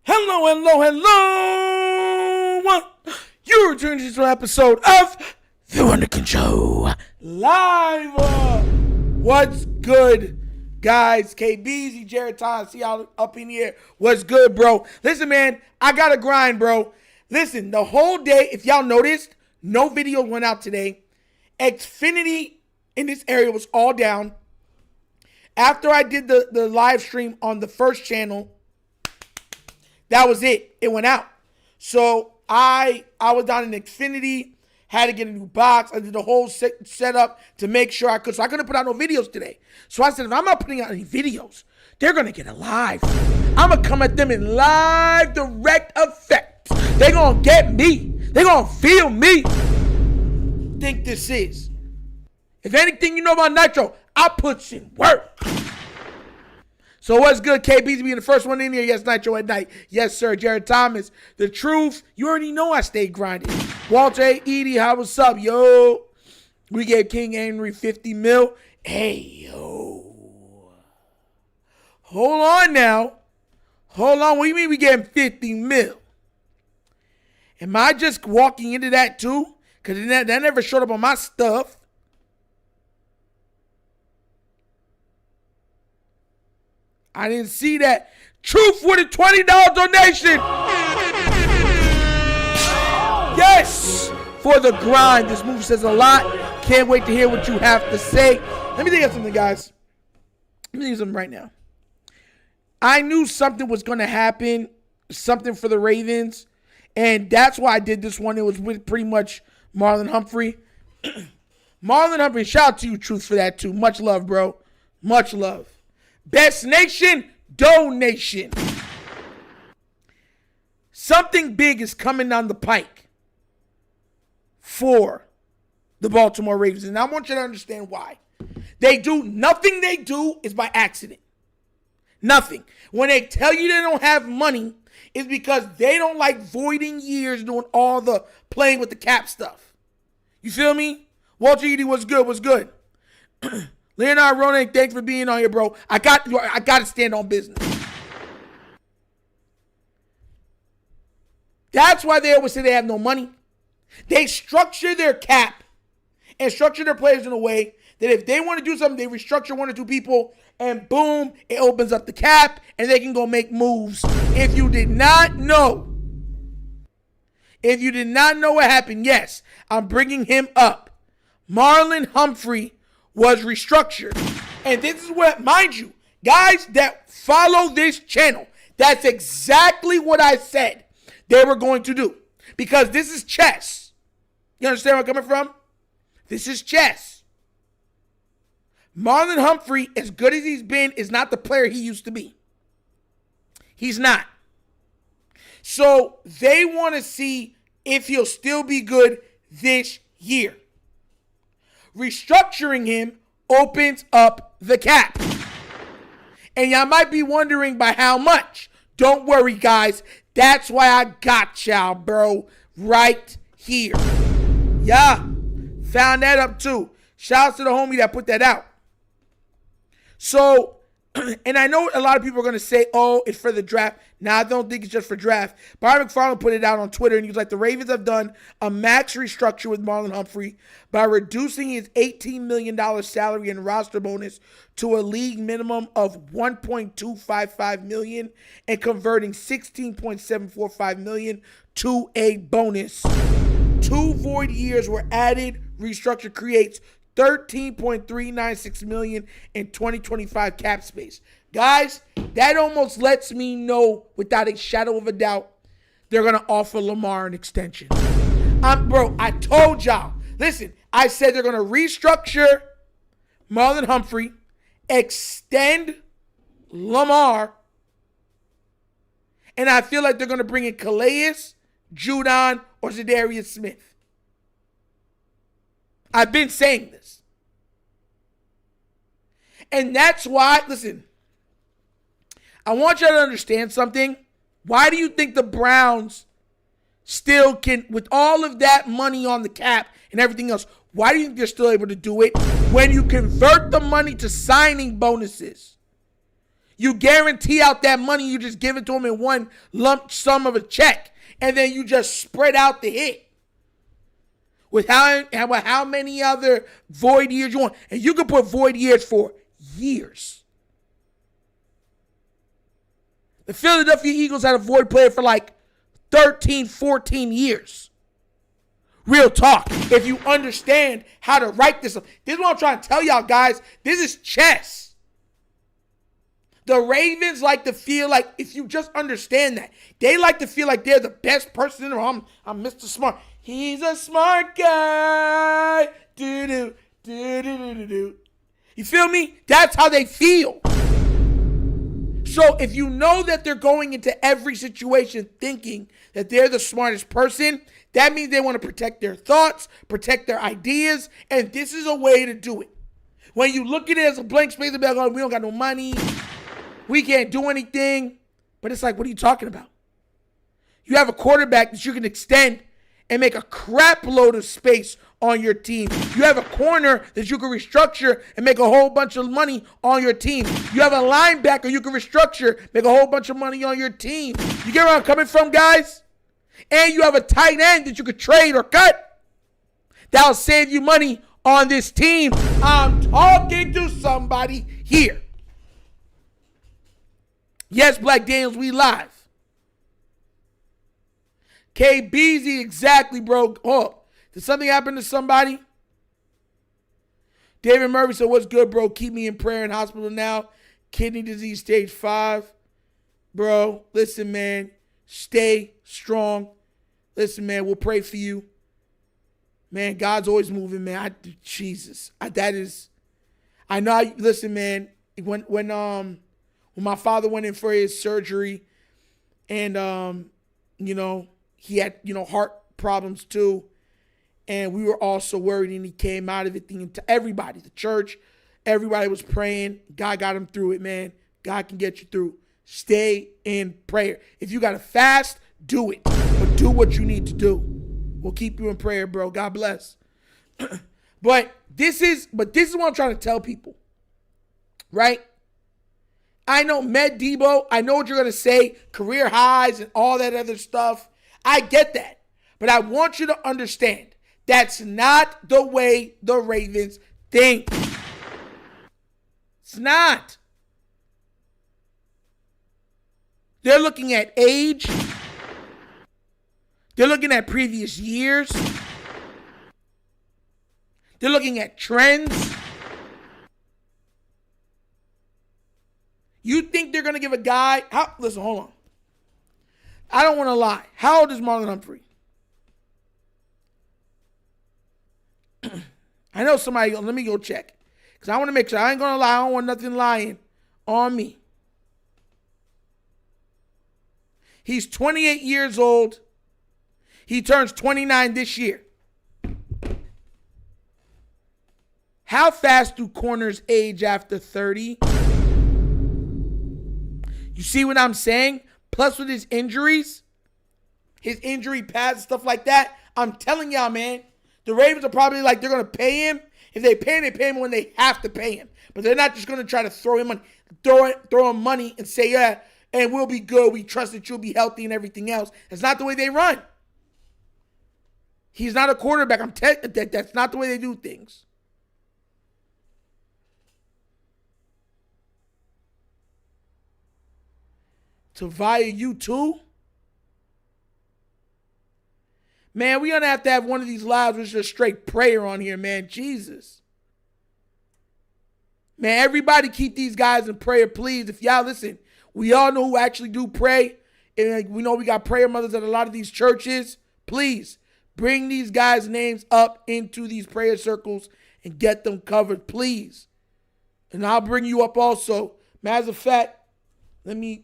Hello, hello, hello. You're returning to an episode of TheWunderkindShow live. What's good, guys? KBZ, Jared Todd, see y'all up in here. What's good, bro? Listen, man, I got to grind, bro. Listen, the whole day, if y'all noticed, no video went out today. Xfinity in this area was all down. After I did the live stream on the first channel, that was it. It went out. So I was down in Xfinity, had to get a new box. I did the whole setup to make sure I could. So I couldn't put out no videos today. So I said, if I'm not putting out any videos, they're going to get a live. I'm going to come at them in live direct effect. They're going to get me. They're going to feel me. Think this is. If anything you know about Nitro, I put in work. So what's good, KB's being the first one in here? Yes, Nitro at night. Yes, sir, Jared Thomas. The truth, you already know I stay grinding. Walter A. Edie, how what's up, yo? We gave King Henry 50 mil. Hey, yo. Hold on now. Hold on, what do you mean we gave him 50 mil? Am I just walking into that too? Because that never showed up on my stuff. I didn't see that. Truth with a $20 donation. Yes, for the grind. This movie says a lot. Can't wait to hear what you have to say. Let me think of something, guys. Let me think of something right now. I knew something was going to happen, something for the Ravens, and that's why I did this one. It was with pretty much Marlon Humphrey. Marlon Humphrey, shout out to you, Truth, for that too. Much love, bro. Much love. Best Nation donation. Something big is coming down the pike for the Baltimore Ravens. And I want you to understand why. Nothing they do is by accident. Nothing. When they tell you they don't have money, it's because they don't like voiding years doing all the playing with the cap stuff. You feel me? Walter Edie, what's good? What's good? Leonard Ronan, thanks for being on here, bro. I got to stand on business. That's why they always say they have no money. They structure their cap and structure their players in a way that if they want to do something, they restructure one or two people, and boom, it opens up the cap, and they can go make moves. If you did not know what happened, yes, I'm bringing him up. Marlon Humphrey was restructured. And this is what, mind you, guys that follow this channel, that's exactly what I said they were going to do. Because this is chess. You understand where I'm coming from? This is chess. Marlon Humphrey, as good as he's been, is not the player he used to be. He's not. So they want to see if he'll still be good this year. Restructuring him opens up the cap. And y'all might be wondering by how much. Don't worry, guys. That's why I got y'all, bro. Right here. Yeah. Found that up too. Shout out to the homie that put that out. So, and I know a lot of people are going to say, oh, it's for the draft. Now, I don't think it's just for draft. Byron McFarland put it out on Twitter, and he was like, the Ravens have done a max restructure with Marlon Humphrey by reducing his $18 million salary and roster bonus to a league minimum of $1.255 million and converting $16.745 million to a bonus. 2 void years were added. Restructure creates $13.396 million in 2025 cap space. Guys, that almost lets me know without a shadow of a doubt they're going to offer Lamar an extension. Bro, I told y'all. Listen, I said they're going to restructure Marlon Humphrey, extend Lamar, and I feel like they're going to bring in Calais, Judon, or Zadarius Smith. I've been saying this. And that's why, listen, I want you to understand something. Why do you think the Browns still can, with all of that money on the cap and everything else, why do you think they're still able to do it when you convert the money to signing bonuses? You guarantee out that money, you just give it to them in one lump sum of a check, and then you just spread out the hit. With how many other void years you want. And you can put void years for years. The Philadelphia Eagles had a void player for like 13, 14 years. Real talk. If you understand how to write this up. This is what I'm trying to tell y'all, guys. This is chess. The Ravens like to feel like, if you just understand that, they like to feel like they're the best person in the room. I'm Mr. Smart. He's a smart guy. Do-do, do-do-do-do-do. You feel me? That's how they feel. So if you know that they're going into every situation thinking that they're the smartest person, that means they want to protect their thoughts, protect their ideas, and this is a way to do it. When you look at it as a blank space, they'll be like, oh, we don't got no money. We can't do anything. But it's like, what are you talking about? You have a quarterback that you can extend and make a crap load of space on your team. You have a corner that you can restructure and make a whole bunch of money on your team. You have a linebacker you can restructure, make a whole bunch of money on your team. You get where I'm coming from, guys? And you have a tight end that you could trade or cut. That'll save you money on this team. I'm talking to somebody here. Yes, Black Daniels, we live. KBZ, exactly, bro. Oh, did something happen to somebody? David Murphy said, what's good, bro? Keep me in prayer in hospital now. Kidney disease stage 5. Bro, listen, man. Stay strong. Listen, man, we'll pray for you. Man, God's always moving, man. Jesus. I know, listen, man. When my father went in for his surgery and, he had, heart problems too. And we were also worried, and he came out of it. To everybody, the church, everybody was praying. God got him through it, man. God can get you through. Stay in prayer. If you got to fast, do it. But do what you need to do. We'll keep you in prayer, bro. God bless. But this is what I'm trying to tell people. Right? I know Med Debo. I know what you're going to say. Career highs and all that other stuff. I get that. But I want you to understand that's not the way the Ravens think. It's not. They're looking at age. They're looking at previous years. They're looking at trends. You think they're going to give a guy... Listen, hold on. I don't want to lie. How old is Marlon Humphrey? I know somebody... Let me go check. Because I want to make sure. I ain't going to lie. I don't want nothing lying on me. He's 28 years old. He turns 29 this year. How fast do corners age after 30? You see what I'm saying? Plus with his injuries, his injury pads, stuff like that, I'm telling y'all, man, the Ravens are probably like, they're going to pay him. If they pay him when they have to pay him. But they're not just going to try to throw him money. Throw him money and say, yeah, and we'll be good. We trust that you'll be healthy and everything else. That's not the way they run. He's not a quarterback. That's not the way they do things. Tavia, you too? Man, we're going to have one of these lives with just straight prayer on here, man. Jesus. Man, everybody keep these guys in prayer, please. If y'all listen, we all know who actually do pray. And we know we got prayer mothers at a lot of these churches. Please bring these guys' names up into these prayer circles and get them covered, please. And I'll bring you up also. Matter of fact, let me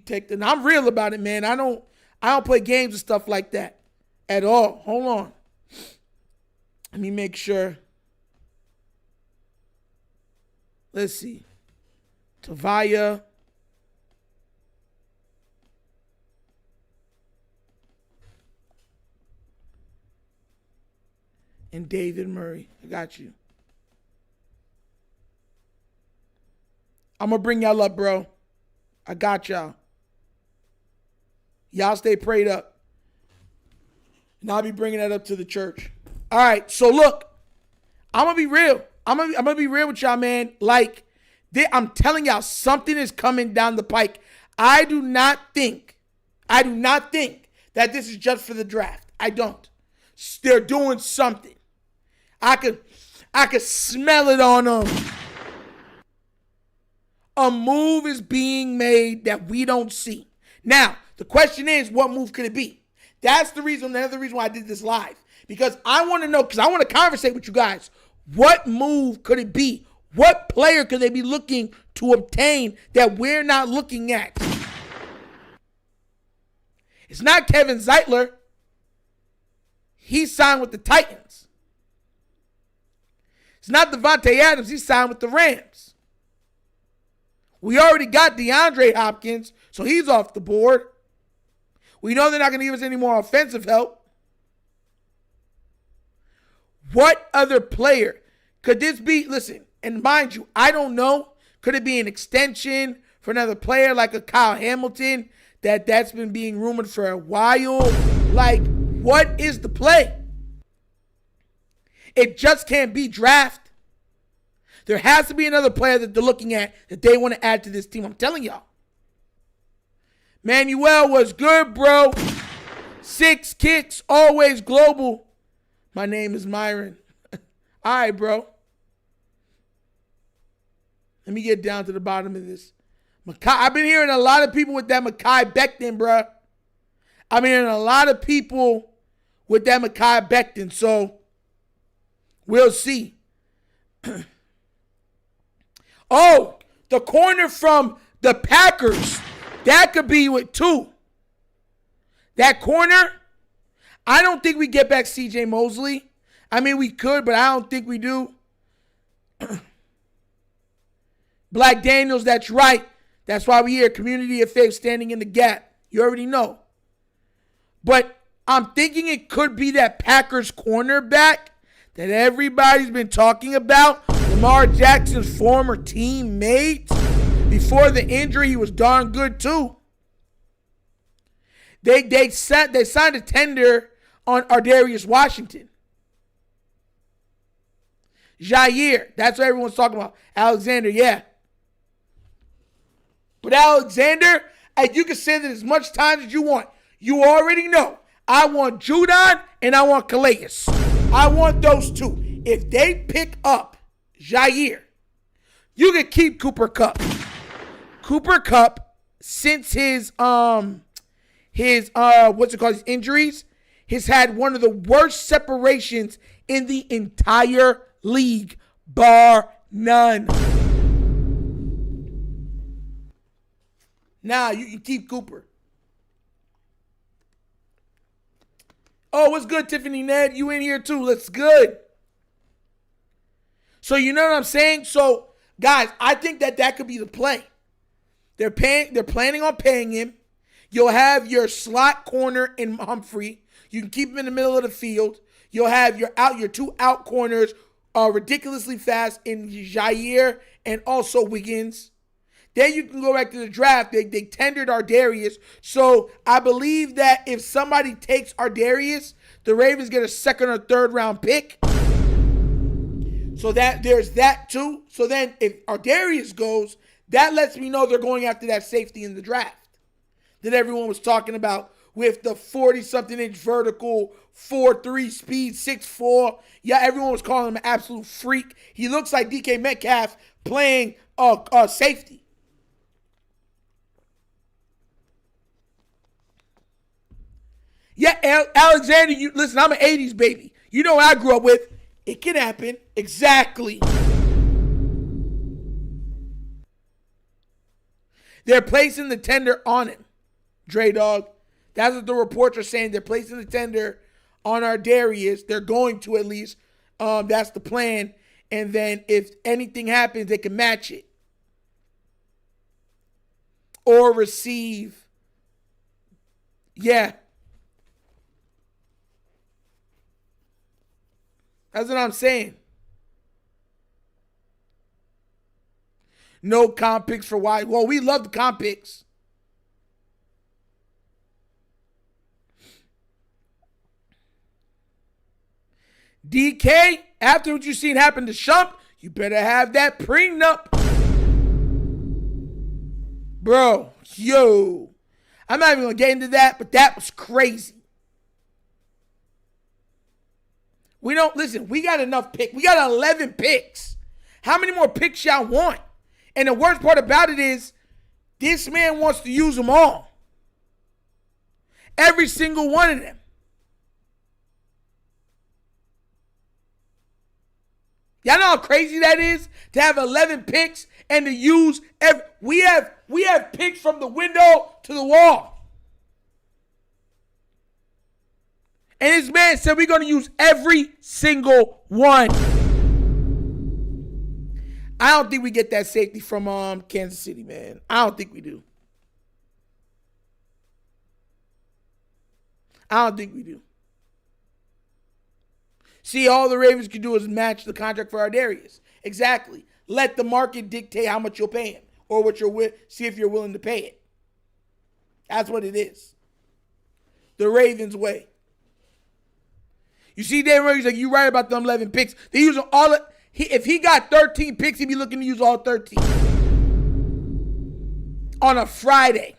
take the... I'm real about it, man. I don't play games and stuff like that at all. Hold on. Let me make sure. Let's see. Tavia. And David Murray. I got you. I'm going to bring y'all up, bro. I got y'all. Y'all stay prayed up. And I'll be bringing that up to the church. All right, so look. I'm going to be real. I'm gonna be real with y'all, man. Like, I'm telling y'all, something is coming down the pike. I do not think that this is just for the draft. I don't. They're doing something. I could smell it on them. A move is being made that we don't see. Now, the question is, what move could it be? That's the reason, another reason why I did this live. Because I want to know, because I want to conversate with you guys. What move could it be? What player could they be looking to obtain that we're not looking at? It's not Kevin Zeitler. He signed with the Titans. It's not Devontae Adams. He signed with the Rams. We already got DeAndre Hopkins, so he's off the board. We know they're not going to give us any more offensive help. What other player could this be? Listen, and mind you, I don't know. Could it be an extension for another player like a Kyle Hamilton that's been being rumored for a while? Like, what is the play? It just can't be draft. There has to be another player that they're looking at that they want to add to this team. I'm telling y'all. Manuel was good, bro. 6 kicks, always global. My name is Myron. All right, bro. Let me get down to the bottom of this. I've been hearing a lot of people with that Mekhi Becton, bro. I've been hearing a lot of people with that Mekhi Becton, so we'll see. Oh, the corner from the Packers. That could be with 2. That corner, I don't think we get back C.J. Mosley. I mean, we could, but I don't think we do. Black Daniels, that's right. That's why we here, community of faith standing in the gap. You already know. But I'm thinking it could be that Packers cornerback that everybody's been talking about. Lamar Jackson's former teammate. Before the injury, he was darn good too. They signed a tender on Ardarius Washington. Jair, that's what everyone's talking about. Alexander, yeah. But Alexander, you can say that as much time as you want. You already know. I want Judon and I want Calais. I want those 2. If they pick up Jair, you can keep Cooper Kupp. Cooper Kupp, since his his injuries, has had one of the worst separations in the entire league, bar none. Now you can keep Cooper. Oh, what's good, Tiffany Ned? You in here too? Let's good. So you know what I'm saying? So guys, I think that could be the play. They're planning on paying him. You'll have your slot corner in Humphrey. You can keep him in the middle of the field. You'll have your 2 out corners ridiculously fast in Jair and also Wiggins. Then you can go back to the draft. They tendered Ardarius. So I believe that if somebody takes Ardarius, the Ravens get a 2nd or 3rd round pick. So that there's that too. So then if Ardarius goes, that lets me know they're going after that safety in the draft that everyone was talking about with the 40-something inch vertical, 4.3 speed, 6'4". Yeah, everyone was calling him an absolute freak. He looks like DK Metcalf playing safety. Yeah, Alexander, listen, I'm an 80s baby. You know what I grew up with. It can happen. Exactly. They're placing the tender on him, Dre Dog. That's what the reports are saying. They're placing the tender on Ardarius. They're going to at least. That's the plan. And then if anything happens, they can match it. Or receive. Yeah. That's what I'm saying. No comp picks for why. Well, we love the comp picks. DK, after what you seen happen to Shump, you better have that prenup. Bro, yo. I'm not even going to get into that, but that was crazy. We got enough picks. We got 11 picks. How many more picks y'all want? And the worst part about it is, this man wants to use them all. Every single one of them. Y'all know how crazy that is? To have 11 picks and to use we have picks from the window to the wall. And this man said we're going to use every single one. I don't think we get that safety from Kansas City, man. I don't think we do. See, all the Ravens can do is match the contract for Ardarius. Exactly. Let the market dictate how much you'll pay him or what you're see if you're willing to pay it. That's what it is. The Ravens way. You see, Dave Murray's like, you right about them 11 picks. They use all of. If he got 13 picks, he'd be looking to use all 13 on a Friday.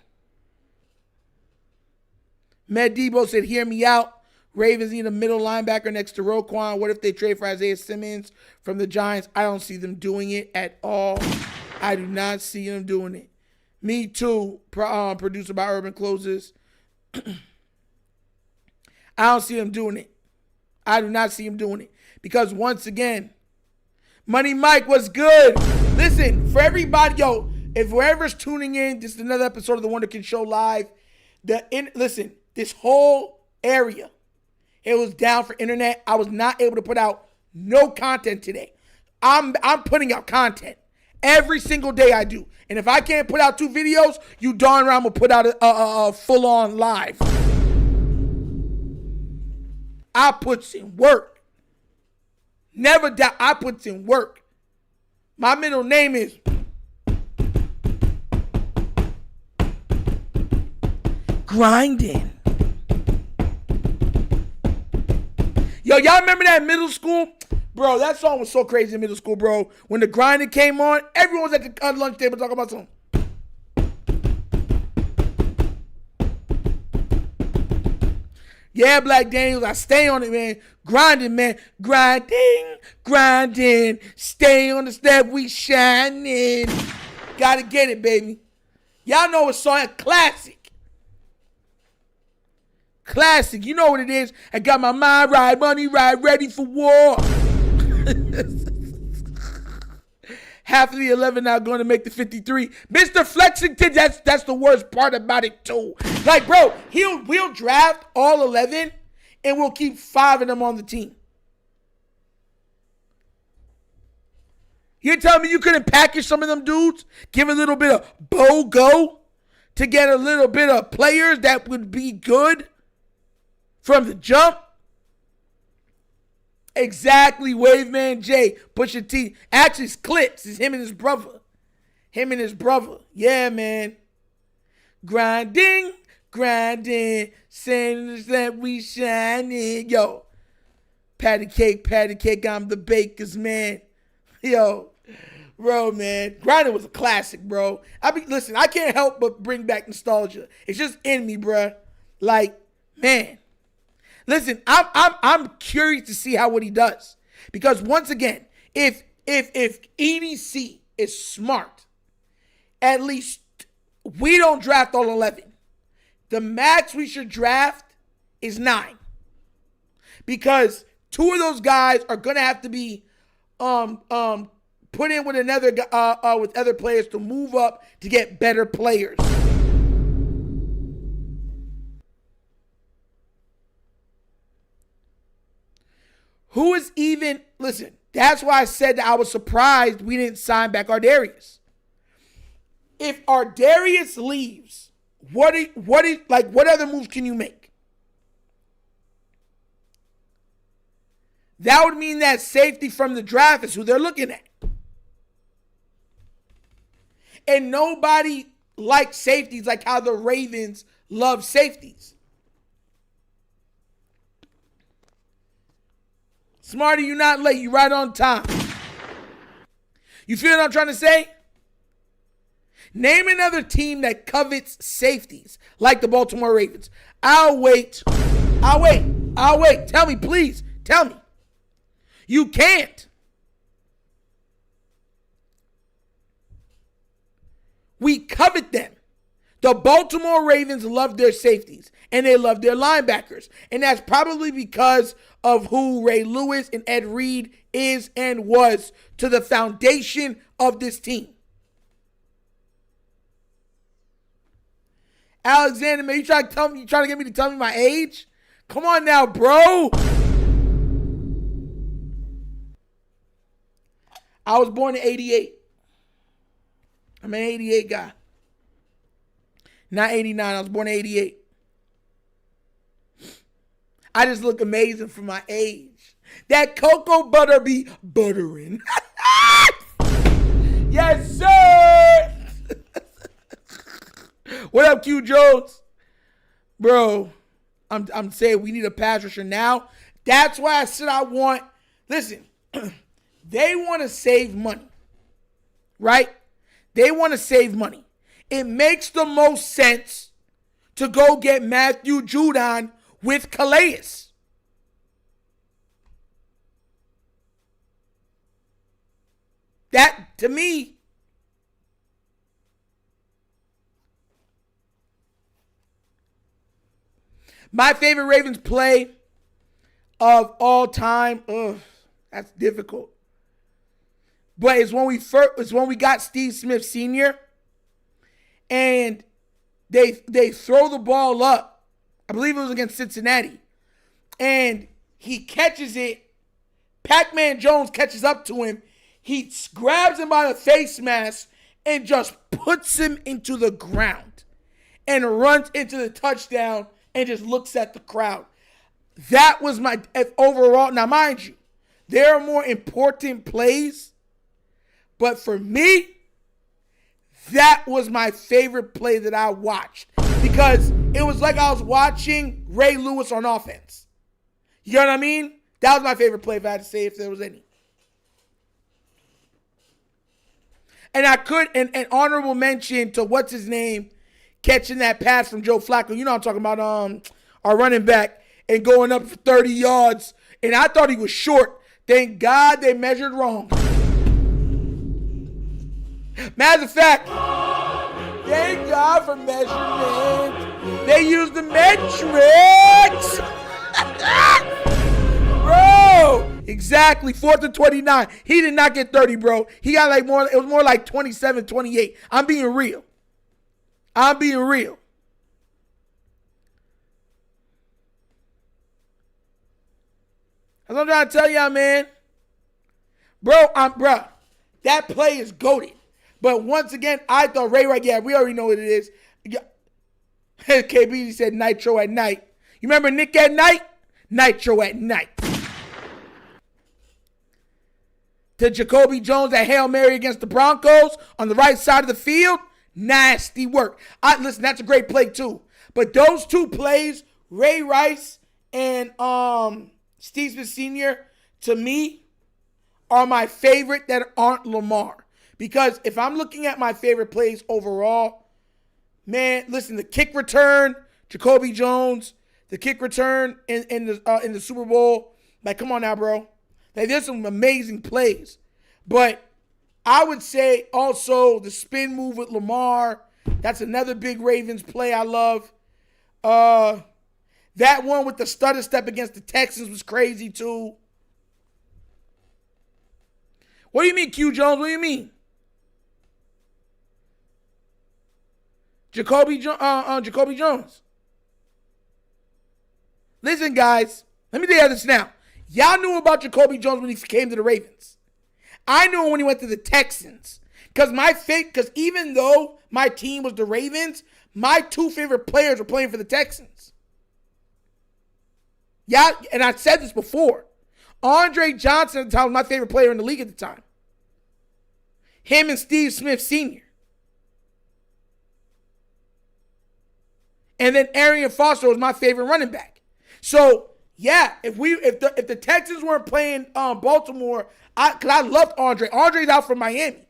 Med Debo said, hear me out. Ravens need a middle linebacker next to Roquan. What if they trade for Isaiah Simmons from the Giants? I don't see them doing it at all. I do not see them doing it. Me too, producer by Urban Closes. I don't see them doing it. I do not see him doing it. Because once again, Money Mike was good. Listen, for everybody, yo, if whoever's tuning in, this is another episode of the Wunderkind Show live. Listen, this whole area, it was down for internet. I was not able to put out no content today. I'm putting out content every single day I do. And if I can't put out 2 videos, you darn right I'm going to put out a full-on live. I put in work. Never doubt I put in work. My middle name is Grinding. Yo, y'all remember that in middle school? Bro, that song was so crazy in middle school, bro. When the Grinding came on, everyone was at the lunch table talking about something. Yeah, Black Daniels, I stay on it, man. Grinding, man. Grinding. Stay on the step, we shining. Gotta get it, baby. Y'all know what song, classic. Classic, you know what it is. I got my mind right, money right, ready for war. Half of the 11 now going to make the 53. Mr. Flexington, that's the worst part about it too. Like, bro, we'll draft all 11 and we'll keep 5 of them on the team. You're telling me you couldn't package some of them dudes? Give a little bit of BOGO to get a little bit of players that would be good from the jump? Exactly, Waveman J, Pusha T. Actually, it's Clips. It's him and his brother. Yeah, man. Grinding. Saying that we shining. Yo. Patty cake, I'm the baker's man. Yo. Bro, man. Grinding was a classic, bro. Listen, I can't help but bring back nostalgia. It's just in me, bro. Like, man. Listen, I'm curious to see what he does. Because once again, if EDC is smart, at least we don't draft all 11. The max we should draft is 9. Because 2 of those guys are gonna have to be put in with with other players to move up to get better players. Who is even, listen, that's why I said that I was surprised we didn't sign back Ardarius. If Ardarius leaves, what other moves can you make? That would mean that safety from the draft is who they're looking at. And nobody likes safeties like how the Ravens love safeties. Smarty, you not late. You right on time. You feel what I'm trying to say? Name another team that covets safeties like the Baltimore Ravens. I'll wait. Tell me, please. Tell me. You can't. We covet them. The Baltimore Ravens love their safeties and they love their linebackers. And that's probably because of who Ray Lewis and Ed Reed is and was to the foundation of this team. Alexander, man, you trying to get me to tell me my age? Come on now, bro. I was born in 88. I'm an 88 guy. Not 89. I was born in 88. I just look amazing for my age. That cocoa butter be buttering. Yes, sir. What up, Q Jones? Bro, I'm saying we need a pass rusher now. That's why I said I want. Listen, they want to save money, right? They want to save money. It makes the most sense to go get Matthew Judon with Calais. That, to me, my favorite Ravens play of all time, that's difficult. But it's when we got Steve Smith Sr. and they throw the ball up. I believe it was against Cincinnati. And he catches it. Pac-Man Jones catches up to him. He grabs him by the face mask and just puts him into the ground and runs into the touchdown and just looks at the crowd. That was my overall. Now, mind you, there are more important plays. But for me, that was my favorite play that I watched. Because it was like I was watching Ray Lewis on offense. You know what I mean? That was my favorite play, if I had to say, if there was any. And I could, an honorable mention to what's his name, catching that pass from Joe Flacco. You know what I'm talking about, our running back, and going up for 30 yards. And I thought he was short. Thank God they measured wrong. Matter of fact, thank God for measurement. They used the metrics. Bro, exactly. 4th and 29. He did not get 30, bro. He got it was more like 27, 28. I'm being real. That's what I'm trying to tell y'all, man. Bro, that play is goated. But once again, I thought Ray Rice, we already know what it is. KB said Nitro at night. You remember Nick at night? Nitro at night. To Jacoby Jones at Hail Mary against the Broncos on the right side of the field. Nasty work. Listen, that's a great play too. But those two plays, Ray Rice and Steve Smith Sr., to me, are my favorite that aren't Lamar. Because if I'm looking at my favorite plays overall, man, listen, the kick return, Jacoby Jones, the kick return in the Super Bowl, like, come on now, bro. Like, there's some amazing plays. But I would say also the spin move with Lamar, that's another big Ravens play I love. That one with the stutter step against the Texans was crazy too. What do you mean, Q Jones? What do you mean? Jacoby Jones. Listen, guys. Let me tell you this now. Y'all knew about Jacoby Jones when he came to the Ravens. I knew him when he went to the Texans. Because even though my team was the Ravens, my two favorite players were playing for the Texans. Yeah, and I said this before. Andre Johnson at the time was my favorite player in the league at the time. Him and Steve Smith Sr. And then Arian Foster was my favorite running back. So, yeah, if the Texans weren't playing Baltimore, because I loved Andre. Andre's out from Miami.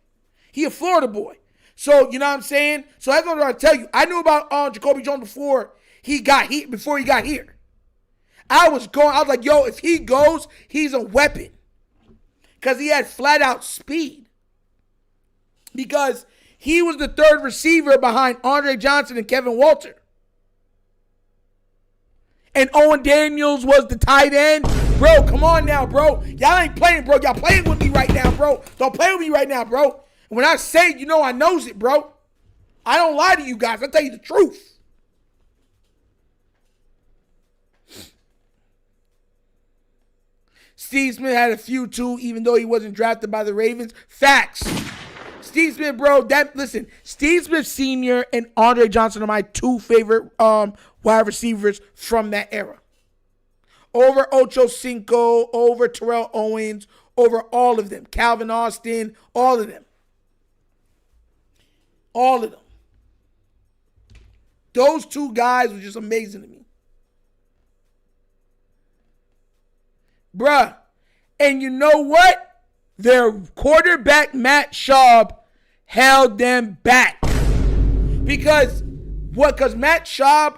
He a Florida boy. So, you know what I'm saying? So that's what I'm trying to tell you. I knew about Jacoby Jones before he got here. I was like, yo, if he goes, he's a weapon. Because he had flat out speed. Because he was the third receiver behind Andre Johnson and Kevin Walter. And Owen Daniels was the tight end. Bro, come on now, bro. Y'all ain't playing, bro. Y'all playing with me right now, bro. Don't play with me right now, bro. When I say it, you know I knows it, bro. I don't lie to you guys. I tell you the truth. Steve Smith had a few too, even though he wasn't drafted by the Ravens. Facts. Steve Smith, bro. Listen, Steve Smith Sr. and Andre Johnson are my two favorite wide receivers from that era. Over Ocho Cinco, over Terrell Owens, over all of them. Calvin Austin, all of them. All of them. Those two guys were just amazing to me. Bruh. And you know what? Their quarterback, Matt Schaub, held them back. Because Matt Schaub,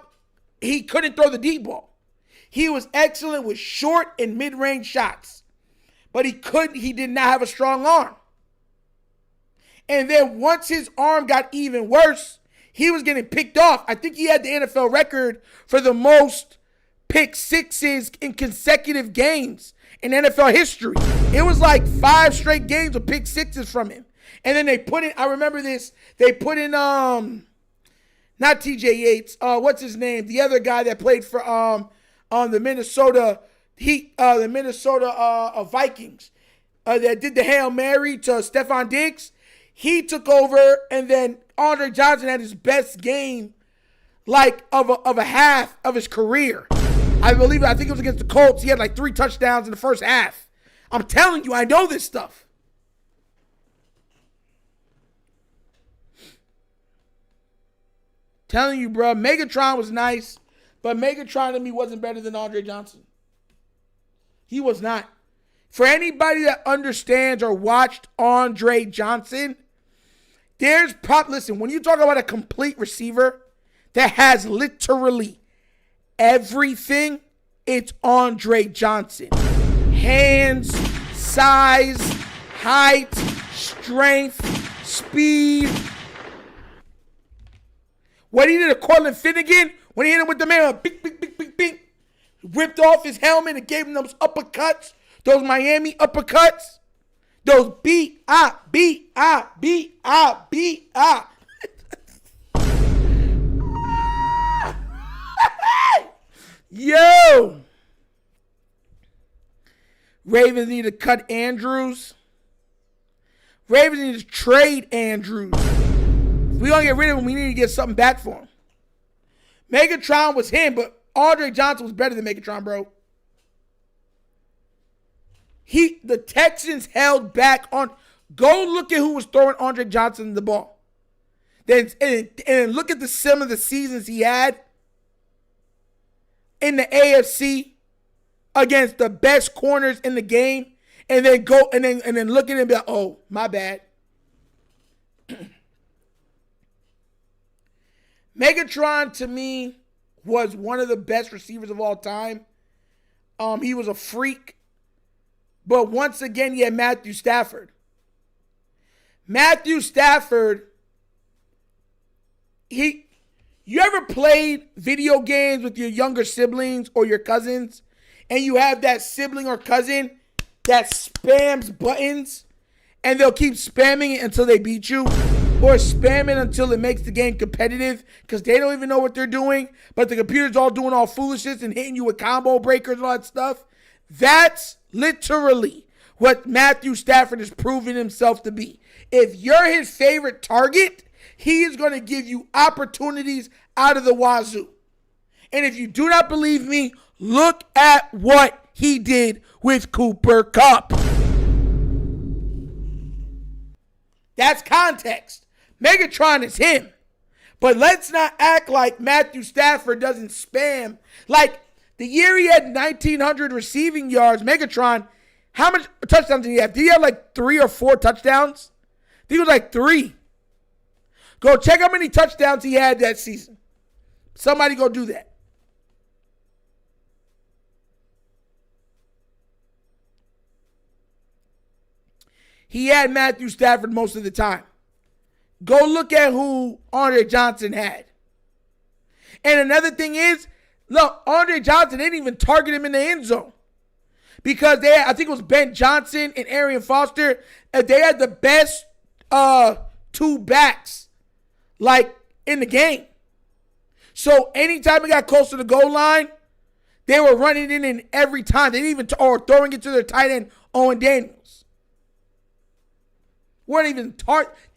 he couldn't throw the deep ball. He was excellent with short and mid-range shots. But he did not have a strong arm. And then once his arm got even worse, he was getting picked off. I think he had the NFL record for the most pick sixes in consecutive games in NFL history. It was like 5 straight games of pick sixes from him. And then they put in, I remember this, they put in, not TJ Yates, what's his name? The other guy that played for the Minnesota Vikings that did the Hail Mary to Stephon Diggs. He took over, and then Andre Johnson had his best game, like of a half of his career. I think it was against the Colts. He had like 3 touchdowns in the first half. I'm telling you, I know this stuff. Telling you, bro, Megatron was nice, but Megatron to me wasn't better than Andre Johnson. He was not. For anybody that understands or watched Andre Johnson, listen, when you talk about a complete receiver that has literally everything, it's Andre Johnson. Hands, size, height, strength, speed. What he did to Cortland Finnegan when he hit him with the man, bing, bing, bing, bing, bing, ripped off his helmet and gave him those uppercuts, those Miami uppercuts, those B-I. Yo! Ravens need to cut Andrews. Ravens need to trade Andrews. If we don't get rid of him, we need to get something back for him. Megatron was him, but Andre Johnson was better than Megatron, bro. The Texans held back on. Go look at who was throwing Andre Johnson the ball. And look at some of the seasons he had in the AFC against the best corners in the game, and then look at him and be like, oh, my bad. Megatron to me was one of the best receivers of all time. He was a freak. But once again, he had Matthew Stafford. Matthew Stafford, you ever played video games with your younger siblings or your cousins, and you have that sibling or cousin that spams buttons, and they'll keep spamming it until they beat you, or spam it until it makes the game competitive because they don't even know what they're doing, but the computer's all doing all foolishness and hitting you with combo breakers and all that stuff? That's literally what Matthew Stafford has proven himself to be. If you're his favorite target, he is going to give you opportunities out of the wazoo. And if you do not believe me, look at what he did with Cooper Kupp. That's context. Megatron is him. But let's not act like Matthew Stafford doesn't spam. Like, the year he had 1,900 receiving yards, Megatron, how much touchdowns did he have? Did he have like 3 or 4 touchdowns? I think it was like 3. Go check how many touchdowns he had that season. Somebody go do that. He had Matthew Stafford most of the time. Go look at who Andre Johnson had. And another thing is, look, Andre Johnson didn't even target him in the end zone. Because they had, I think it was Ben Johnson and Arian Foster, and they had the best 2 backs, like, in the game. So anytime it got close to the goal line, they were running it in every time. They didn't even, or throwing it to their tight end, Owen Daniels. They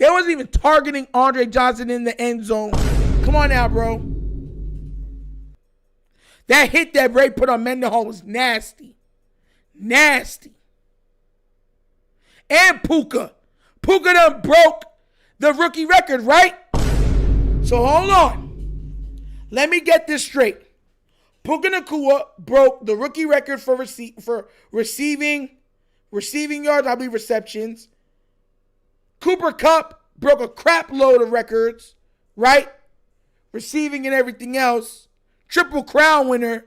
wasn't even targeting Andre Johnson in the end zone. Come on now, bro. That hit that Bray put on Mendenhall was nasty. Nasty. And Puka. Puka done broke the rookie record, right? So hold on. Let me get this straight. Puka Nacua broke the rookie record for receiving yards, I believe receptions. Cooper Kupp broke a crap load of records, right? Receiving and everything else. Triple Crown winner.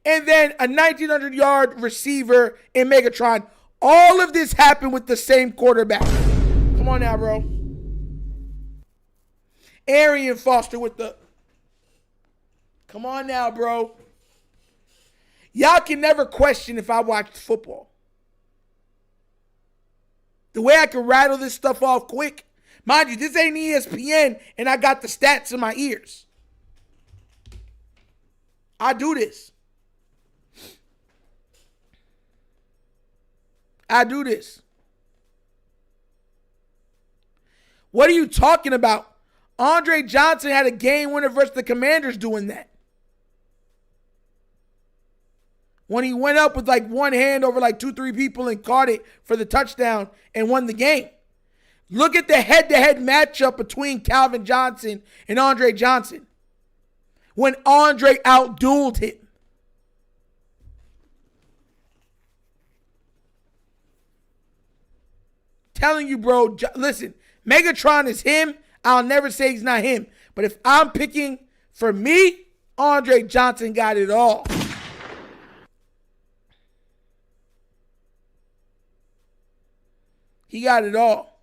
And then a 1,900-yard receiver in Megatron. All of this happened with the same quarterback. Come on now, bro. Arian Foster with the... Come on now, bro. Y'all can never question if I watched football. The way I can rattle this stuff off quick. Mind you, this ain't ESPN and I got the stats in my ears. I do this. What are you talking about? Andre Johnson had a game winner versus the Commanders doing that. When he went up with like one hand over like 2-3 people and caught it for the touchdown and won the game. Look at the head-to-head matchup between Calvin Johnson and Andre Johnson. When Andre outdueled him. Telling you, bro, listen, Megatron is him. I'll never say he's not him. But if I'm picking for me, Andre Johnson got it all. He got it all.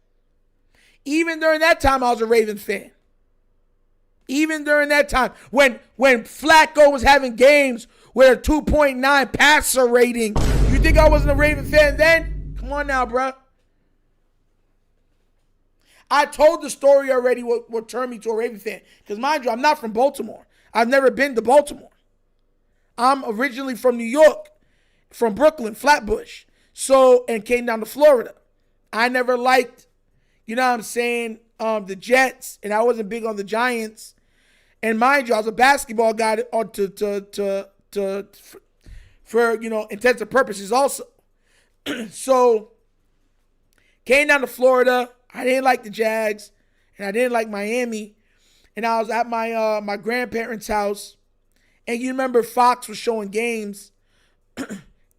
Even during that time, I was a Ravens fan. Even during that time, when Flacco was having games with a 2.9 passer rating, you think I wasn't a Raven fan then? Come on now, bro. I told the story already what turned me to a Raven fan. Because mind you, I'm not from Baltimore. I've never been to Baltimore. I'm originally from New York, from Brooklyn, Flatbush. And came down to Florida. I never liked, you know what I'm saying, the Jets, and I wasn't big on the Giants. And mind you, I was a basketball guy for intensive purposes also. So, came down to Florida. I didn't like the Jags, and I didn't like Miami. And I was at my grandparents' house, and you remember Fox was showing games,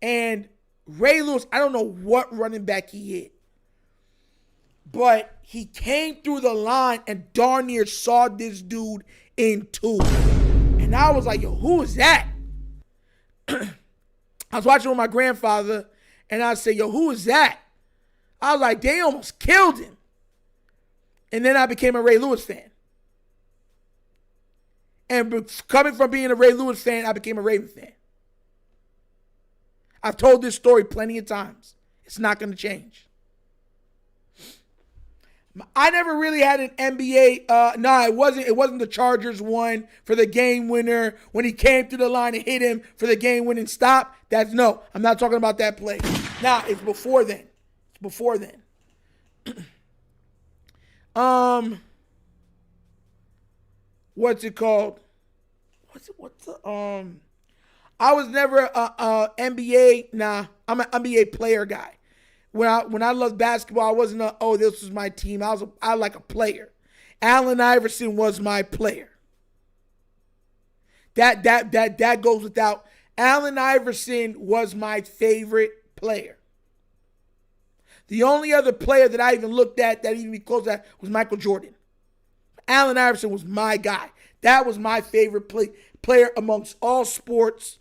and Ray Lewis, I don't know what running back he hit. But he came through the line and darn near saw this dude in 2. And I was like, yo, who is that? I was watching with my grandfather, and I said, yo, who is that? I was like, they almost killed him. And then I became a Ray Lewis fan. And coming from being a Ray Lewis fan, I became a Raven fan. I've told this story plenty of times. It's not going to change. I never really had an NBA. It wasn't the Chargers one for the game winner when he came through the line and hit him for the game winning stop. No, I'm not talking about that play. It's before then. What's it called? I was never a NBA. I'm an NBA player guy. When I loved basketball, I wasn't this was my team. I like a player. Allen Iverson was my player. That goes without. Allen Iverson was my favorite player. The only other player that I even looked at that even close to that was Michael Jordan. Allen Iverson was my guy. That was my favorite player amongst all sports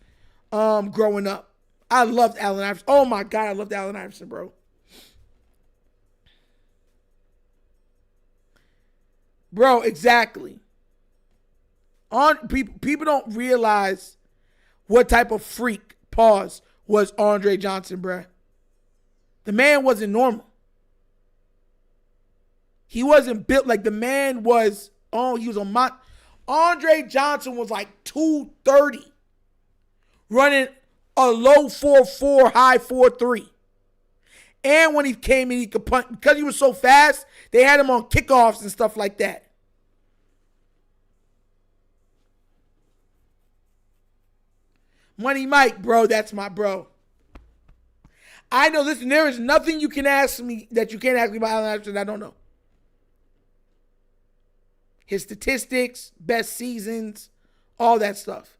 growing up. I loved Allen Iverson. Oh my God, I loved Allen Iverson, bro. Bro, exactly. People don't realize what type of freak, pause, was Andre Johnson, bro. The man wasn't normal. He wasn't built like the man was. He was on my. Andre Johnson was like 230, running a low 4.4, high 4.3. And when he came in, he could punt. Because he was so fast, they had him on kickoffs and stuff like that. Money Mike, bro, that's my bro. I know, listen, there is nothing you can ask me that you can't ask me about Allen Iverson that I don't know. His statistics, best seasons, all that stuff.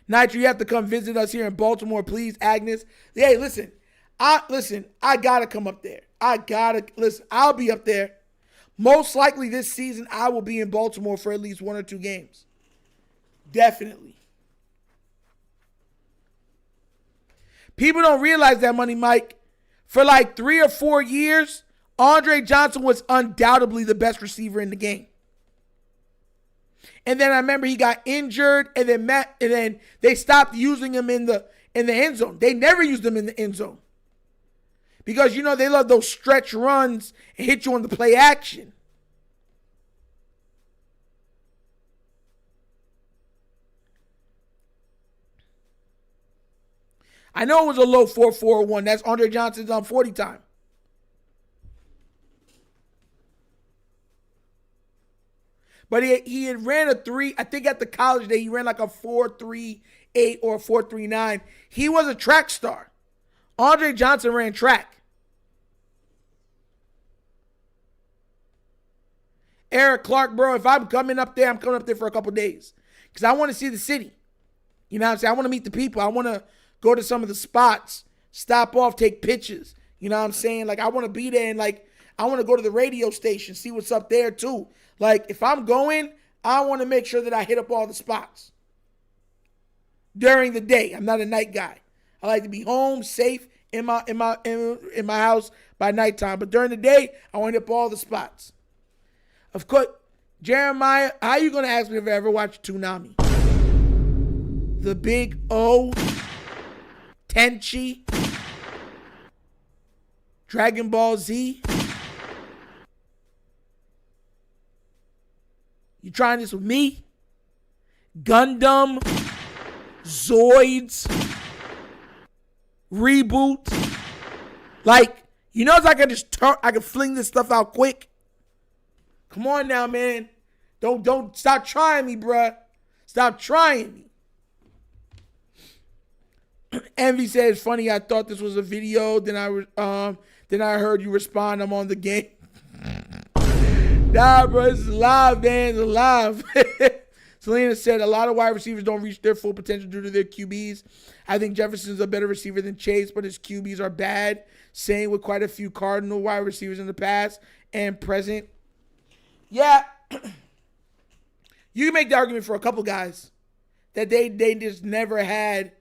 Nitro, you have to come visit us here in Baltimore, please, Agnes. Hey, listen, I gotta come up there. I'll be up there. Most likely this season, I will be in Baltimore for at least 1 or 2 games. Definitely. People don't realize that, Money Mike. For like 3 or 4 years, Andre Johnson was undoubtedly the best receiver in the game. And then I remember he got injured, and then they stopped using him in the end zone. They never used him in the end zone. Because, they love those stretch runs and hit you on the play action. I know it was a low 4.41. That's Andre Johnson's on 40 time. But he had ran a 3. I think at the college day, he ran like a 4.38 or a 4.39. He was a track star. Andre Johnson ran track. Eric Clark, bro, if I'm coming up there, I'm coming up there for a couple days. Because I want to see the city. You know what I'm saying? I want to meet the people. I want to go to some of the spots, stop off, take pictures. You know what I'm saying? Like, I want to be there and, like, I want to go to the radio station, see what's up there, too. Like, if I'm going, I want to make sure that I hit up all the spots during the day. I'm not a night guy. I like to be home, safe, in my house by nighttime. But during the day, I want to hit up all the spots. Of course, Jeremiah, how are you going to ask me if I ever watched Toonami? The Big O, Tenchi, Dragon Ball Z. You trying this with me? Gundam, Zoids, Reboot. Like, if I can I can fling this stuff out quick. Come on now, man. Don't stop trying me, bruh. Stop trying me. Envy says, funny, I thought this was a video. Then I heard you respond, I'm on the game. Nah, bro, it's live, man. It's live. Selena said, a lot of wide receivers don't reach their full potential due to their QBs. I think Jefferson's a better receiver than Chase, but his QBs are bad. Same with quite a few Cardinal wide receivers in the past and present. Yeah. You can make the argument for a couple guys that they just never had,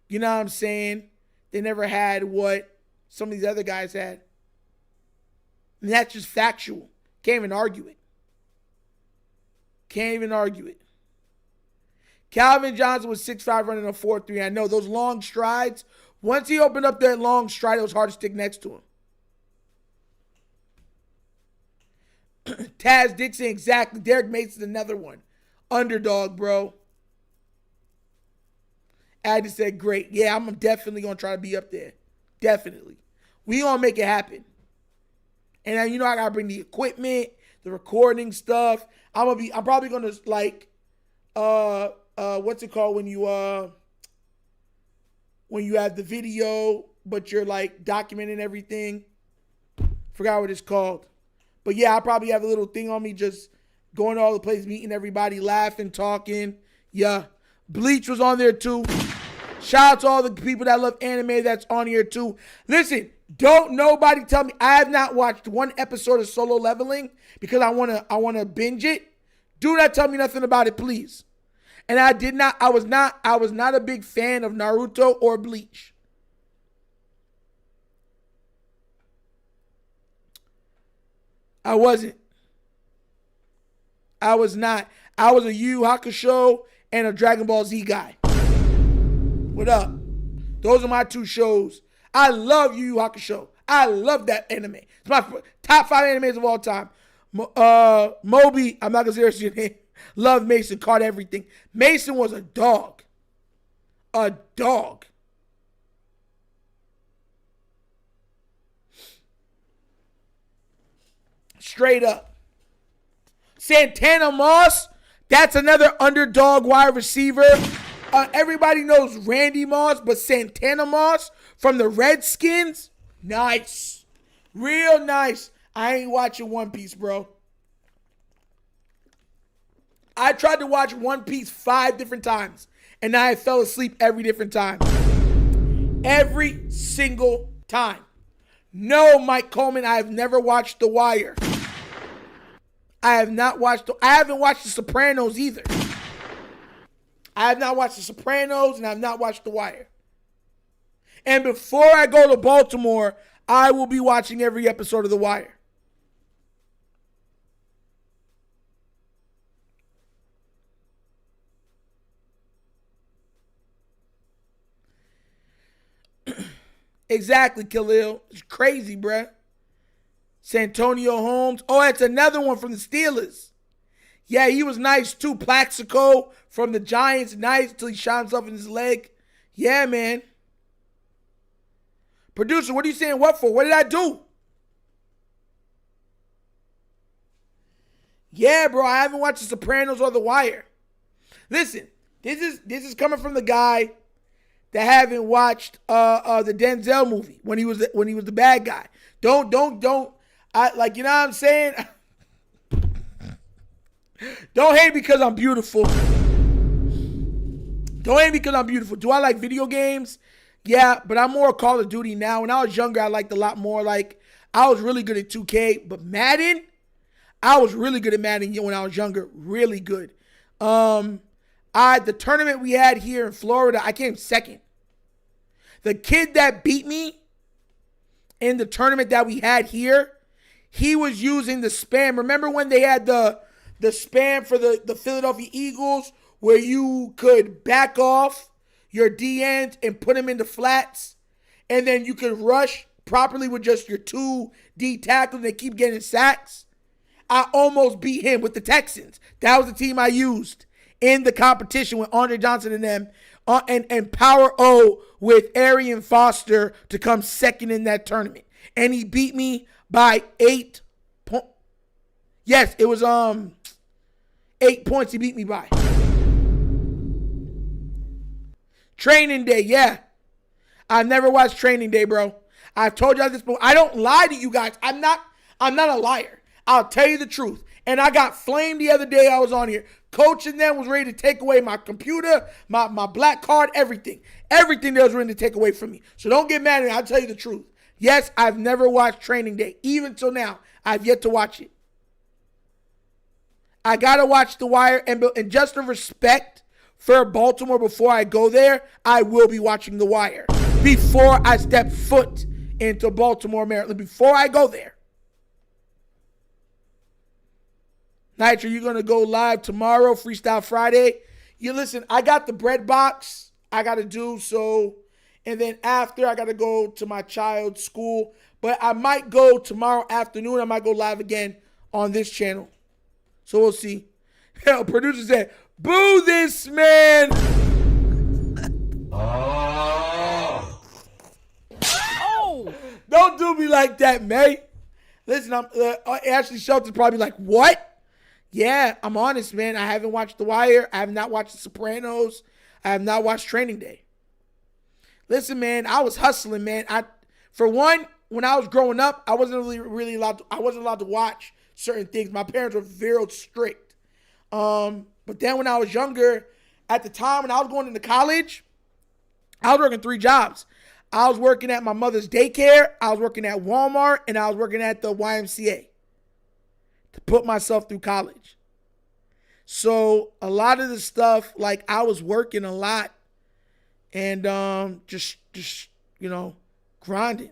you know what I'm saying? They never had what some of these other guys had. And that's just factual. Can't even argue it. Can't even argue it. Calvin Johnson was 6'5", running a 4.3. I know those long strides. Once he opened up that long stride, it was hard to stick next to him. Taz Dixon, exactly. Derek Mason's another one. Underdog, bro. Addy said, great. Yeah, I'm definitely going to try to be up there. Definitely. We going to make it happen. And I got to bring the equipment, the recording stuff. I'm probably going to, like, what's it called when you have the video, but you're, like, documenting everything. Forgot what it's called. But yeah, I probably have a little thing on me just going to all the places, meeting everybody, laughing, talking. Yeah. Bleach was on there too. Shout out to all the people that love anime that's on here too. Listen, don't nobody tell me. I have not watched one episode of Solo Leveling because I wanna binge it. Do not tell me nothing about it, please. And I was not a big fan of Naruto or Bleach. I wasn't. I was not. I was a Yu Yu Hakusho and a Dragon Ball Z guy. What up? Those are my two shows. I love Yu Yu Hakusho. I love that anime. It's my top 5 animes of all time. Moby, I'm not going to say your name. Love Mason, caught everything. Mason was a dog. A dog. Straight up. Santana Moss, that's another underdog wide receiver. Everybody knows Randy Moss, but Santana Moss from the Redskins, nice. Real nice. I ain't watching One Piece, bro. I tried to watch One Piece 5 different times, and I fell asleep every different time. Every single time. No, Mike Coleman, I have never watched The Wire. I haven't watched The Sopranos either. I have not watched The Sopranos, and I have not watched The Wire. And before I go to Baltimore, I will be watching every episode of The Wire. Exactly, Khalil. It's crazy, bruh. Santonio Holmes. Oh, that's another one from the Steelers. Yeah, he was nice too. Plaxico from the Giants, nice until he shot himself in his leg. Yeah, man. Producer, what are you saying what for? What did I do? Yeah, bro, I haven't watched The Sopranos or The Wire. Listen, this is coming from the guy that haven't watched the Denzel movie when he was the bad guy. Don't I like, you know what I'm saying? Don't hate because I'm beautiful. Don't hate because I'm beautiful. Do I like video games? Yeah, but I'm more Call of Duty now. When I was younger, I liked a lot more. Like, I was really good at 2K, but Madden, I was really good at Madden when I was younger. Really good. The tournament we had here in Florida, I came second. The kid that beat me in the tournament that we had here, he was using the spam. Remember when they had the spam for the Philadelphia Eagles where you could back off your D ends and put them into flats, and then you could rush properly with just your 2 D tackles and they keep getting sacks? I almost beat him with the Texans. That was the team I used in the competition with Andre Johnson and them, and Power O with Arian Foster to come second in that tournament. And he beat me by 8 points. Yes, it was 8 points he beat me by. Training Day, yeah. I've never watched Training Day, bro. I've told y'all this before. I don't lie to you guys. I'm not a liar. I'll tell you the truth. And I got flamed the other day I was on here. Coach and them was ready to take away my computer, my black card, everything. Everything they was ready to take away from me. So don't get mad at me. I'll tell you the truth. Yes, I've never watched Training Day. Even till now, I've yet to watch it. I got to watch The Wire. And just a respect for Baltimore before I go there, I will be watching The Wire before I step foot into Baltimore, Maryland. Before I go there. Nitro, you're going to go live tomorrow, Freestyle Friday. You listen, I got the bread box I got to do, so, and then after I got to go to my child's school, but I might go tomorrow afternoon. I might go live again on this channel. So we'll see. Hell, producer said, boo this man. Oh. Don't do me like that, mate. Listen, Ashley Shelton's probably like, what? Yeah, I'm honest, man. I haven't watched The Wire. I have not watched The Sopranos. I have not watched Training Day. Listen, man, I was hustling, man. For one, when I was growing up, I wasn't really allowed to watch certain things. My parents were very strict. But then when I was younger, at the time when I was going into college, I was working 3 jobs. I was working at my mother's daycare, I was working at Walmart, and I was working at the YMCA to put myself through college. So a lot of the stuff, like I was working a lot and just grinding.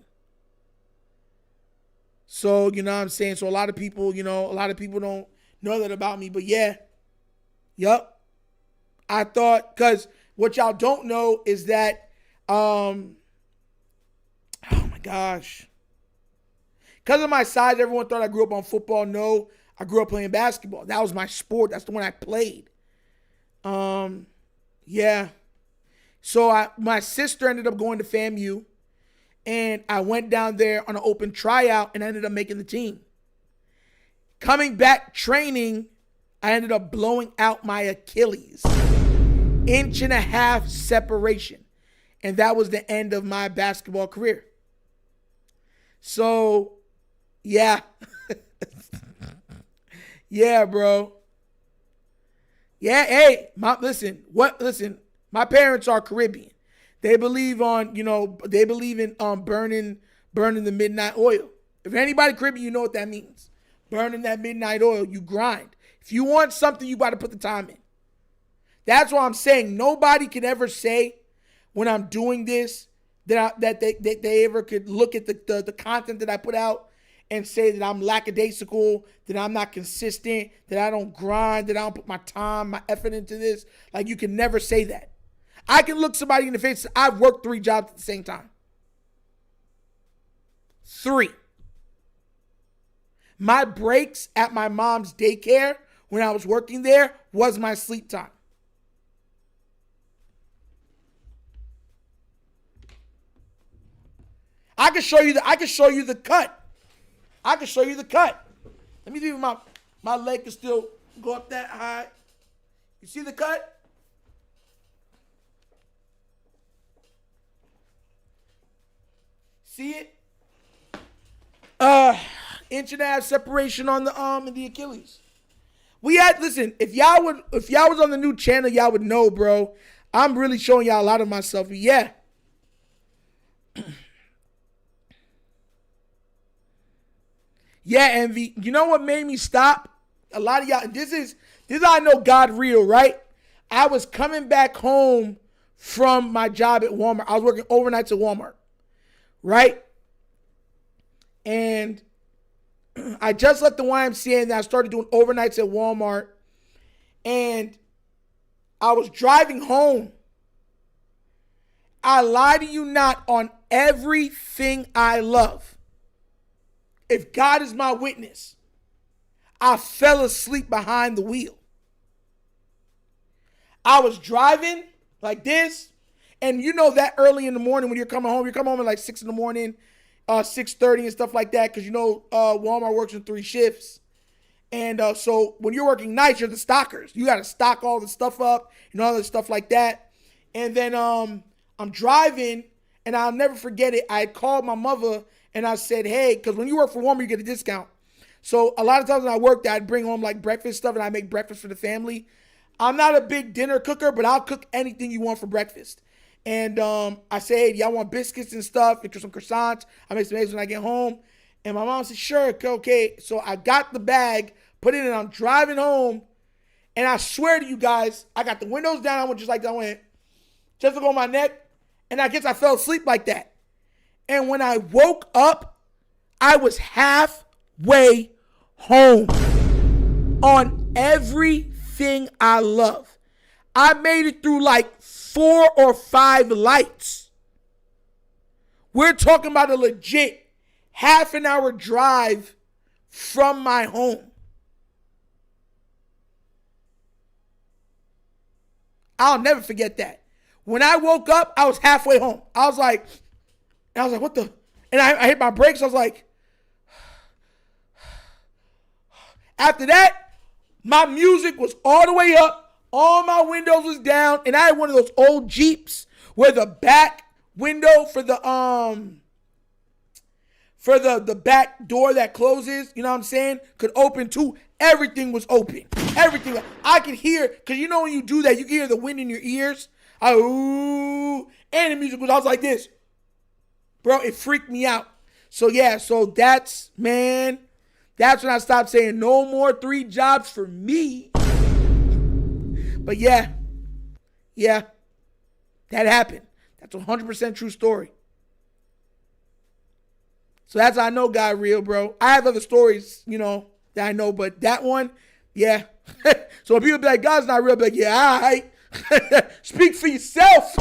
So, you know what I'm saying? So a lot of people don't know that about me, but yeah. Yup. I thought, because what y'all don't know is that, oh my gosh. Because of my size, everyone thought I grew up on football. No, I grew up playing basketball. That was my sport. That's the one I played. Yeah. So my sister ended up going to FAMU, and I went down there on an open tryout and ended up making the team. Coming back training, I ended up blowing out my Achilles. 1.5 inch separation. And that was the end of my basketball career. So, yeah. Yeah, bro. Yeah, hey, listen, my parents are Caribbean. They believe in burning the midnight oil. If anybody Caribbean, you know what that means. Burning that midnight oil, you grind. If you want something, you got to put the time in. That's why I'm saying nobody can ever say when I'm doing this that they ever could look at the content that I put out and say that I'm lackadaisical, that I'm not consistent, that I don't grind, that I don't put my time, my effort into this. Like, you can never say that. I can look somebody in the face. I've worked 3 jobs at the same time. 3. My breaks at my mom's daycare when I was working there was my sleep time. I can show you the cut. I can show you the cut. Let me see if my leg can still go up that high. You see the cut? See it? 1.5 inch separation on the arm and the Achilles. Listen, if y'all was on the new channel, y'all would know, bro. I'm really showing y'all a lot of myself. Yeah. Yeah, Envy. You know what made me stop? A lot of y'all, this is how I know God real, right? I was coming back home from my job at Walmart. I was working overnights at Walmart, right? And I just left the YMCA and I started doing overnights at Walmart. And I was driving home. I lie to you not, on everything I love. If God is my witness, I fell asleep behind the wheel. I was driving like this, and you know that early in the morning when you're coming home at like 6 in the morning, 6:30 and stuff like that, because you know Walmart works in 3 shifts. And so when you're working nights, you're the stockers. You got to stock all the stuff up and all the stuff like that. And then I'm driving, and I'll never forget it. I called my mother, and I said, hey, because when you work for Walmart, you get a discount. So a lot of times when I worked, I'd bring home like breakfast stuff, and I make breakfast for the family. I'm not a big dinner cooker, but I'll cook anything you want for breakfast. And I said, hey, do y'all want biscuits and stuff and some croissants? I make some eggs when I get home. And my mom said, sure, okay. So I got the bag, put it in, and I'm driving home. And I swear to you guys, I got the windows down. I went just like that. I went just to go on my neck. And I guess I fell asleep like that. And when I woke up, I was halfway home on everything I love. I made it through like 4 or 5 lights. We're talking about a legit half-an-hour drive from my home. I'll never forget that. When I woke up, I was halfway home. I was like, what the? And I hit my brakes. I was like, after that, my music was all the way up. All my windows was down. And I had one of those old Jeeps where the back window for the for the back door that closes, you know what I'm saying, could open too. Everything was open. Everything. I could hear, because you know when you do that, you can hear the wind in your ears. Ooh. And the music was, I was like this. Bro, it freaked me out. So yeah, that's when I stopped saying no more 3 jobs for me. But yeah, that happened. That's a 100% true story. So that's how I know God real, bro. I have other stories, that I know, but that one, yeah. So when people be like, God's not real, I'll be like, yeah, all right. Speak for yourself.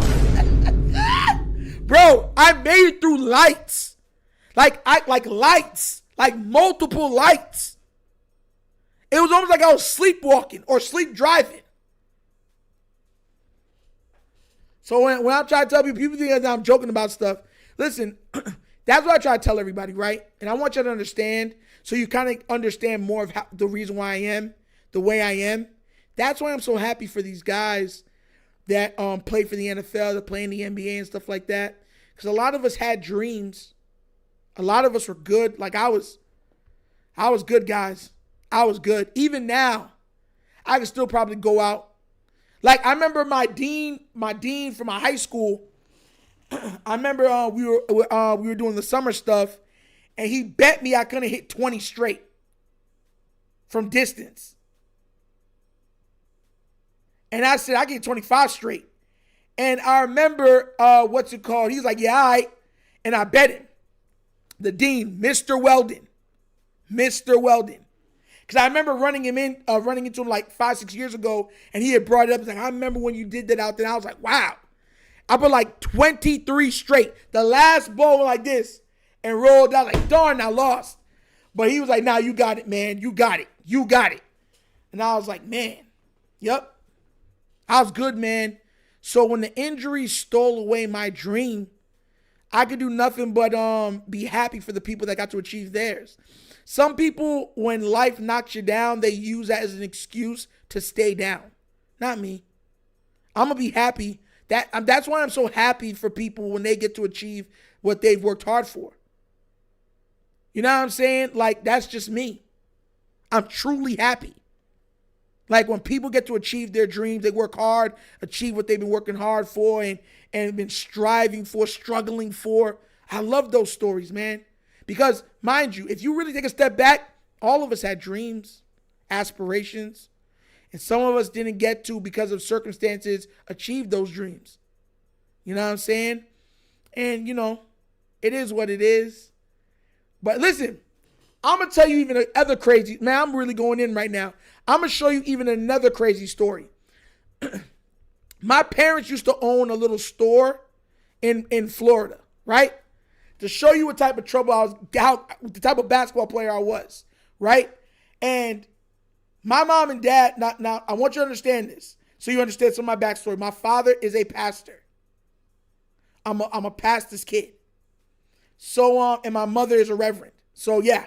Bro, I made it through lights. Like lights. Like multiple lights. It was almost like I was sleepwalking or sleep driving. So when I'm trying to tell people think that I'm joking about stuff, listen, that's what I try to tell everybody, right? And I want you to understand, so you kind of understand more of the reason why I am the way I am. That's why I'm so happy for these guys that play for the NFL, that play in the NBA and stuff like that. Because a lot of us had dreams. A lot of us were good. Like I was good, guys. I was good. Even now, I can still probably go out. Like I remember my dean from my high school. I remember we were doing the summer stuff, and he bet me I couldn't hit 20 straight from distance. And I said I can hit 25 straight. And I remember He's like, yeah, all right. And I bet him. The dean, Mr. Weldon. Because I remember running into him like 5-6 years ago, and he had brought it up. He's like, I remember when you did that out there. And I was like, wow. I put like 23 straight. The last ball was like this and rolled out. Like, darn, I lost. But he was like, nah, you got it, man. You got it. And I was like, man, yep. I was good, man. So when the injury stole away my dream, I could do nothing but be happy for the people that got to achieve theirs. Some people, when life knocks you down, they use that as an excuse to stay down. Not me. I'm going to be happy. That's why I'm so happy for people when they get to achieve what they've worked hard for. You know what I'm saying? Like, that's just me. I'm truly happy. Like, when people get to achieve their dreams, they work hard, achieve what they've been working hard for and been striving for, struggling for. I love those stories, man. Because, mind you, if you really take a step back, all of us had dreams, aspirations, and some of us didn't get to, because of circumstances, achieve those dreams. You know what I'm saying? And, it is what it is. But listen, I'm going to tell you even another crazy, man, I'm really going in right now. I'm going to show you even another crazy story. My parents used to own a little store in Florida, right? To show you what type of trouble I was, the type of basketball player I was, right? And my mom and dad, now I want you to understand this, so you understand some of my backstory. My father is a pastor. I'm a pastor's kid. So, and my mother is a reverend. So, yeah.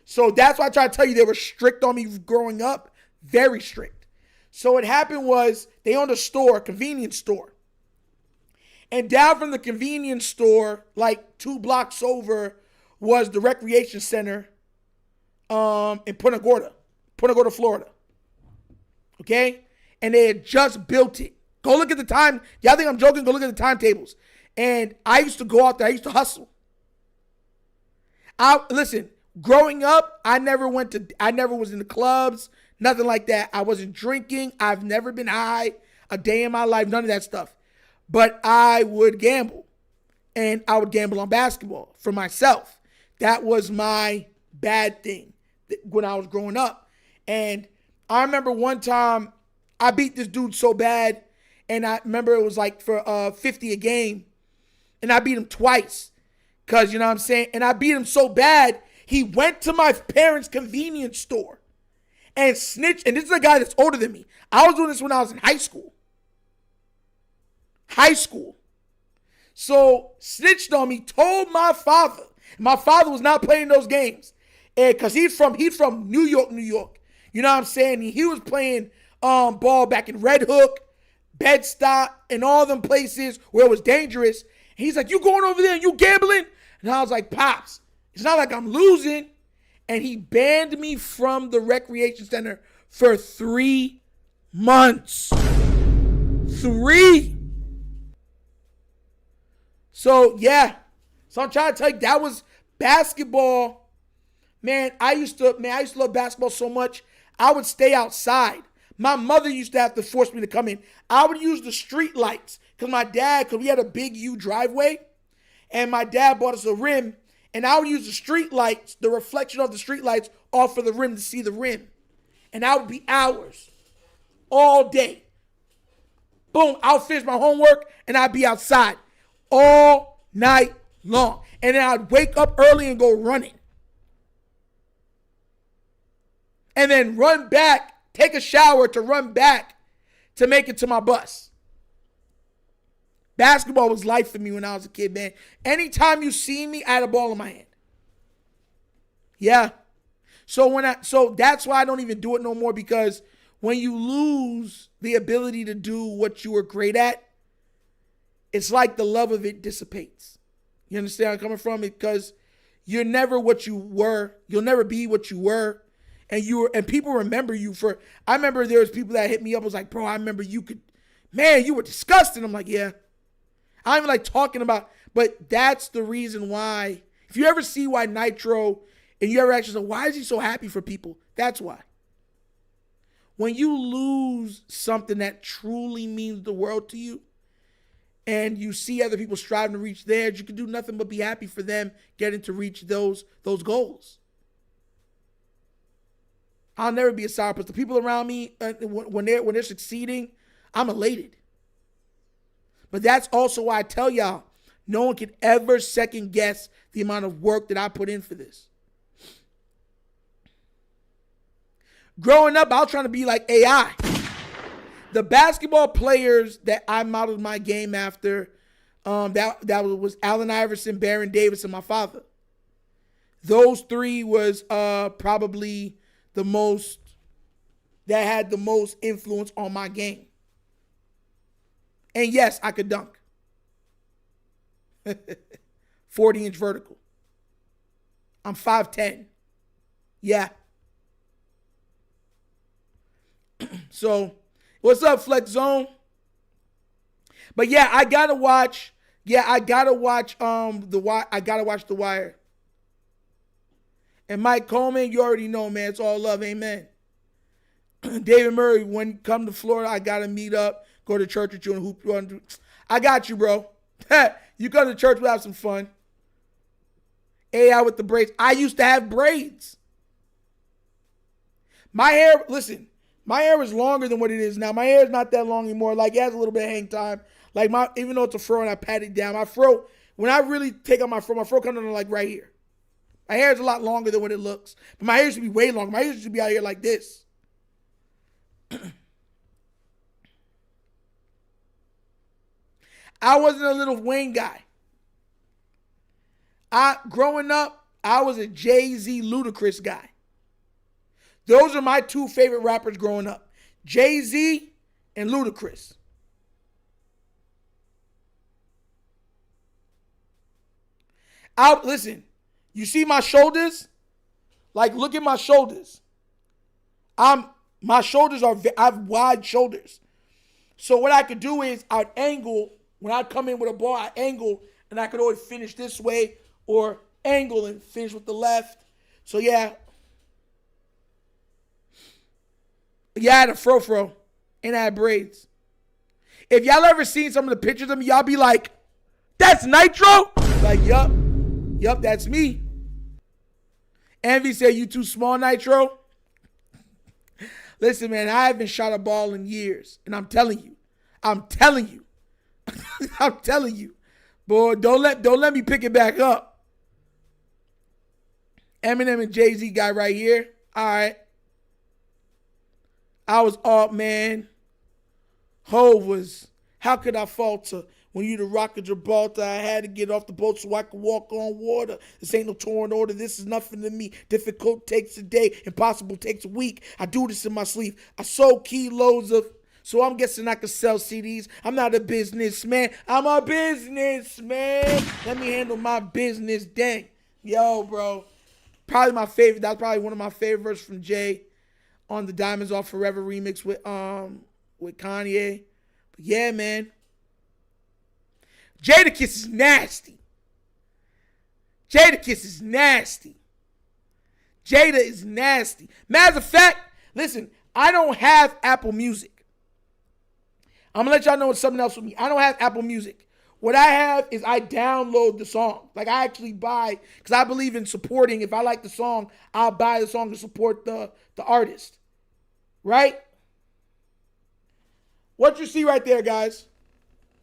So that's why I try to tell you they were strict on me growing up. Very strict. So what happened was they owned a store, a convenience store. And down from the convenience store, like 2 blocks over, was the recreation center in Punta Gorda, Florida. Okay? And they had just built it. Go look at the time. Y'all think I'm joking? Go look at the timetables. And I used to go out there. I used to hustle. Listen, growing up, I never was in the clubs, nothing like that. I wasn't drinking. I've never been high a day in my life, none of that stuff. But I would gamble, and I would gamble on basketball for myself. That was my bad thing when I was growing up. And I remember one time I beat this dude so bad, and I remember it was like for 50 a game, and I beat him twice. Because, you know what I'm saying? And I beat him so bad, he went to my parents' convenience store and snitched. And this is a guy that's older than me. I was doing this when I was in high school. So snitched on me, told my father. My father was not playing those games. And because he's from New York. You know what I'm saying? He was playing ball back in Red Hook, Bed-Stuy, and all them places where it was dangerous. He's like, you going over there and you gambling? And I was like, Pops, it's not like I'm losing. And he banned me from the recreation center for 3 months. 3. So, yeah. So I'm trying to tell you, that was basketball. Man, I used to love basketball so much, I would stay outside. My mother used to have to force me to come in. I would use the street lights because we had a big U driveway, and my dad bought us a rim, and I would use the street lights, the reflection of the street lights off of the rim to see the rim. And that would be hours, all day. Boom, I'll finish my homework, and I'd be outside all night long. And then I'd wake up early and go running. And then run back, take a shower to run back to make it to my bus. Basketball was life for me when I was a kid, man. Anytime you see me, I had a ball in my hand. Yeah. So that's why I don't even do it no more, because when you lose the ability to do what you were great at, it's like the love of it dissipates. You understand where I'm coming from? Because you're never what you were. You'll never be what you were. And people remember you for, I remember there was people that hit me up, was like, bro, I remember you were disgusting. I'm like, yeah. I don't even like talking about, but that's the reason why. If you ever see why Nitro, and you ever actually say, why is he so happy for people? That's why. When you lose something that truly means the world to you, and you see other people striving to reach theirs, you can do nothing but be happy for them getting to reach those goals. I'll never be a sour person. The people around me, when they're succeeding, I'm elated. But that's also why I tell y'all, no one can ever second guess the amount of work that I put in for this. Growing up, I was trying to be like AI. The basketball players that I modeled my game after, that was Allen Iverson, Baron Davis, and my father. Those 3 was probably the most, that had the most influence on my game. And yes, I could dunk. 40-inch vertical. I'm 5'10". Yeah. So, what's up, Flex Zone? But yeah, I gotta watch The Wire. And Mike Coleman, you already know, man, it's all love, amen. David Murray, when you come to Florida, I gotta meet up, go to church with you and hoop. I got you, bro. You come to church, we'll have some fun. AI with the braids. I used to have braids. My hair was longer than what it is now. My hair is not that long anymore. Like, it has a little bit of hang time. Like, even though it's a fro and I pat it down, my fro, when I really take out my fro comes down to like right here. My hair is a lot longer than what it looks. But my hair used to be way longer. My hair used to be out here like this. I wasn't a Lil Wayne guy. Growing up, I was a Jay-Z Ludacris guy. Those are my 2 favorite rappers growing up. Jay-Z and Ludacris. Listen, you see my shoulders? Like, look at my shoulders. I have wide shoulders. So what I could do is I'd angle, when I come in with a ball, I angle, and I could always finish this way or angle and finish with the left. So yeah. Yeah, I had a fro and I had braids. If y'all ever seen some of the pictures of me, y'all be like, that's Nitro? Like, yup, that's me. Envy said, you too small, Nitro? Listen, man, I haven't shot a ball in years. And I'm telling you. I'm telling you. Boy, don't let me pick it back up. Eminem and Jay-Z guy right here. All right. I was up, man. Hove was, how could I falter? When you the Rock of Gibraltar, I had to get off the boat so I could walk on water. This ain't no touring order. This is nothing to me. Difficult takes a day. Impossible takes a week. I do this in my sleep. I sold kilos of So I'm guessing I can sell CDs. I'm not a businessman. I'm a businessman. Let me handle my business. Dang. Yo, bro. Probably my favorite. That's probably one of my favorite verses from Jay on the Diamonds Are Forever remix with Kanye. But yeah, man. Jadakiss is nasty. Jadakiss is nasty. Jada is nasty. Matter of fact, listen, I don't have Apple Music. I'm going to let y'all know something else with me. I don't have Apple Music. What I have is I download the song. Like I actually buy, because I believe in supporting. If I like the song, I'll buy the song to support the artist. Right? What you see right there, guys?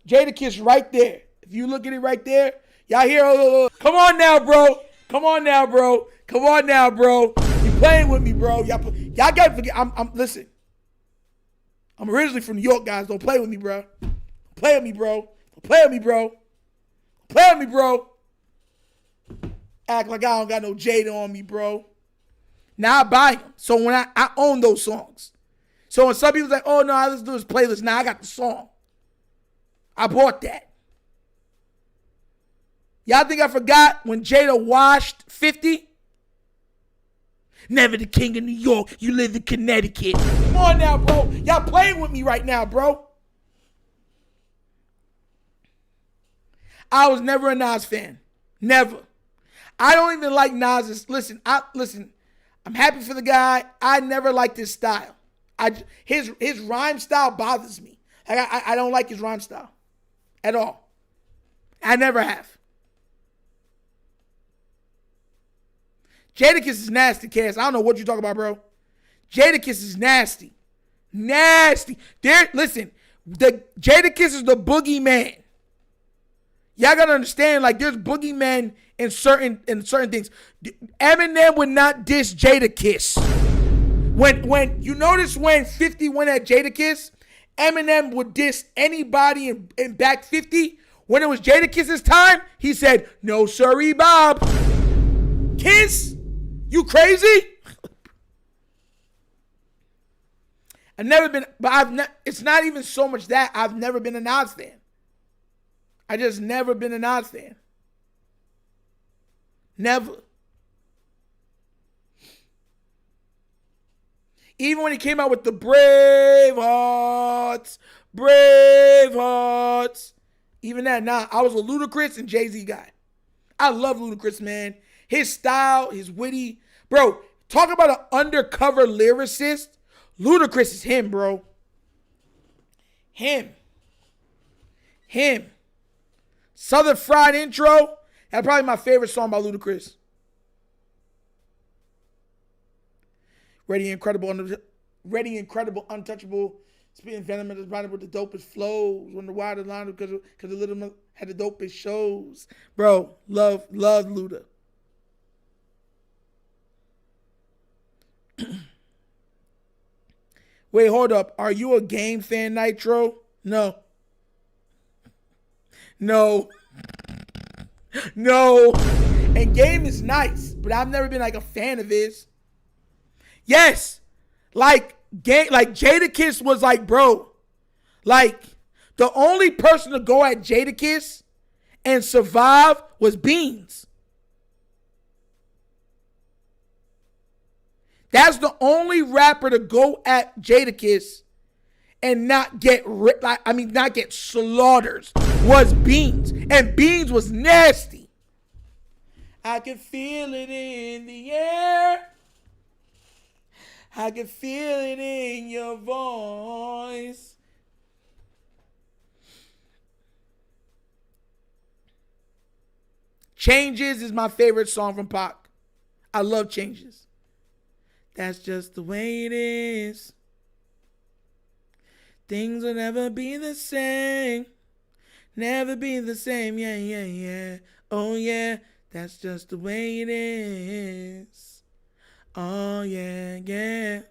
Jadakiss right there. If you look at it right there, y'all hear, come on now, bro. Come on now, bro. Come on now, bro. You playing with me, bro. Y'all gotta forget, listen. I'm originally from New York, guys. Don't play with me, bro. Don't play with me, bro. Don't play with me, bro. Don't play with me, bro. Act like I don't got no Jada on me, bro. Now I buy them. So when I own those songs. So when some people's like, oh, no, let's do this playlist. Now I got the song. I bought that. Y'all think I forgot when Jada washed 50? Never the king of New York. You live in Connecticut. Come on now, bro. Y'all playing with me right now, bro. I was never a Nas fan. Never. I don't even like Nas's. Listen, I'm happy for the guy. I never liked his style. His rhyme style bothers me. I don't like his rhyme style at all. I never have. Jadakiss is nasty, Cass. I don't know what you're talking about, bro. Jadakiss is nasty. Nasty. Listen, the Jadakiss is the boogeyman. Y'all gotta understand, like, there's boogeymen in certain things. Eminem would not diss Jadakiss. When you notice when 50 went at Jadakiss, Eminem would diss anybody in back 50. When it was Jadakiss's time, he said, "No, sorry, Bob." Kiss? You crazy? I've never been, but it's not even so much that I've never been a Nas fan. I just never been a Nas fan. Never. Even when he came out with the Bravehearts, even that, I was a Ludacris and Jay-Z guy. I love Ludacris, man. His style, his witty. Bro, talk about an undercover lyricist. Ludacris is him, bro. Him. Southern Fried Intro. That's probably my favorite song by Ludacris. Ready, Incredible, Untouchable. Spitting venom is running with the dopest flows. When the wider line because the little had the dopest shows. Bro, love Luda. Wait, hold up. Are you a Game fan, Nitro? No. And Game is nice, but I've never been like a fan of his. Yes. Like Jadakiss was like, bro. Like, the only person to go at Jadakiss and survive was Beans. That's the only rapper to go at Jadakiss and not get slaughtered was Beans. And Beans was nasty. I can feel it in the air. I can feel it in your voice. Changes is my favorite song from Pac. I love Changes. That's just the way it is. Things will never be the same. Never be the same. Yeah. Oh, yeah. That's just the way it is. Oh, yeah.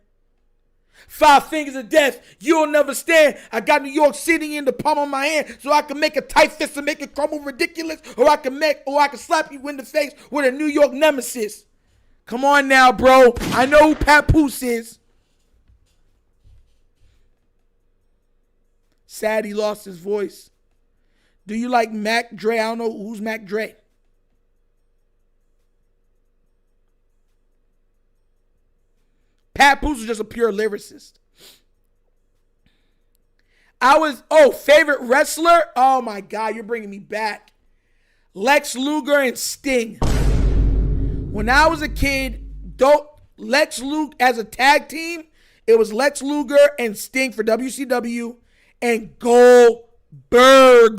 5 fingers of death. You'll never stand. I got New York City in the palm of my hand so I can make a tight fist and make it crumble ridiculous. Or I can slap you in the face with a New York nemesis. Come on now, bro. I know who Papoose is. Sad he lost his voice. Do you like Mac Dre? I don't know who's Mac Dre. Papoose was just a pure lyricist. Favorite wrestler? Oh my God, you're bringing me back. Lex Luger and Sting. When I was a kid, Lex Luger as a tag team, it was Lex Luger and Sting for WCW and Goldberg.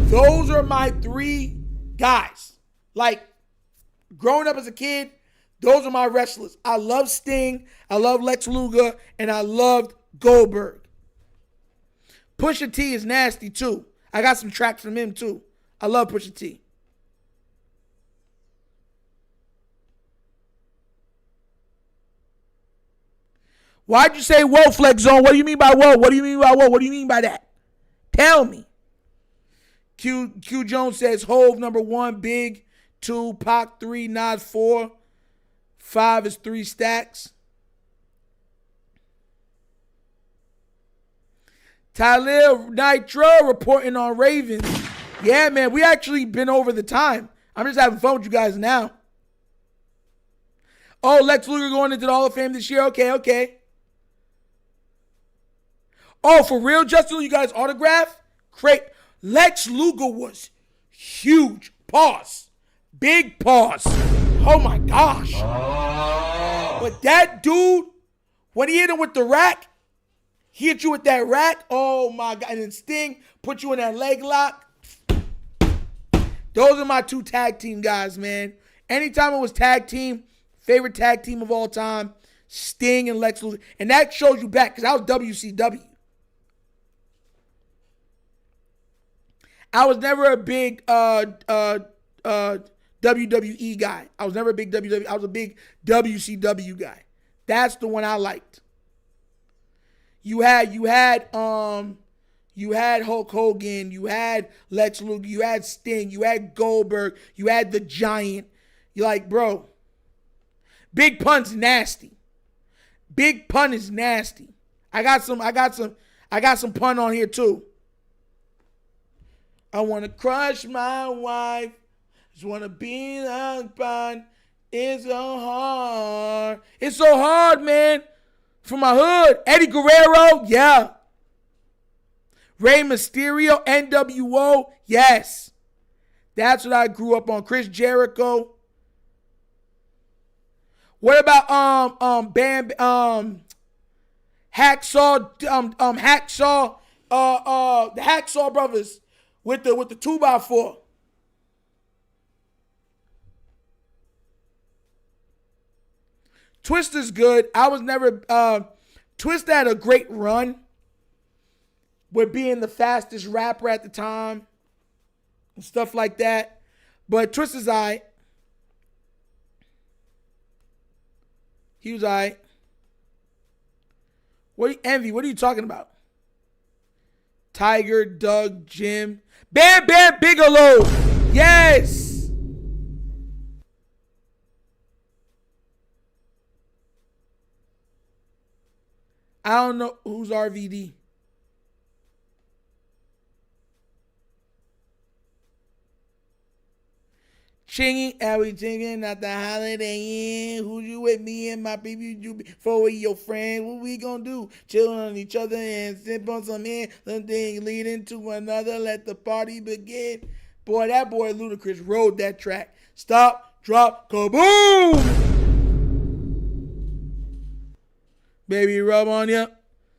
Those are my three guys. Like, growing up as a kid, those are my wrestlers. I love Sting, I love Lex Luger, and I loved Goldberg. Pusha T is nasty too. I got some tracks from him too. I love Pusha T. Why'd you say whoa, Flex Zone? What do you mean by whoa? What do you mean by whoa? What do you mean by that? Tell me. Q Jones says Hove number 1, Big 2, Pac 3, Nas 4, 5 is 3 stacks. Tyler Nitro reporting on Ravens. Yeah, man, we actually been over the time. I'm just having fun with you guys now. Oh, Lex Luger going into the Hall of Fame this year? Okay. Oh, for real, Justin? You guys autograph? Great. Lex Luger was huge. Pause. Big pause. Oh, my gosh. But that dude, when he hit him with the rack, he hit you with that rack. Oh, my God. And then Sting put you in that leg lock. Those are my 2 tag team guys, man. Anytime it was tag team, favorite tag team of all time, Sting and Lex Luger. And that shows you back because I was WCW. I was never a big WWE guy. I was never a big WWE. I was a big WCW guy. That's the one I liked. You had Hulk Hogan, you had Lex Luger, you had Sting, you had Goldberg, you had the Giant. You're like, bro, Big Pun's nasty. Big Pun is nasty. I got some pun on here too. I want to crush my wife. Just want to be a pun. It's so hard. It's so hard, man. From my hood. Eddie Guerrero, yeah. Rey Mysterio, NWO, yes. That's what I grew up on. Chris Jericho. What about Hacksaw, the Hacksaw brothers with the 2x4. Twister's good. I was never Twister had a great run with being the fastest rapper at the time and stuff like that. But Twister's alright. He was alright. Envy, what are you talking about? Tiger, Doug, Jim. Bam Bam Bigelow. Yes. I don't know who's RVD. Chinging, are we chinging at the Holiday Inn? Who you with me and my baby? You before we your friend? What we gonna do? Chill on each other and sip on some in. Something leading to another. Let the party begin. Boy, that boy Ludacris rode that track. Stop, drop, kaboom! Baby, rub on ya.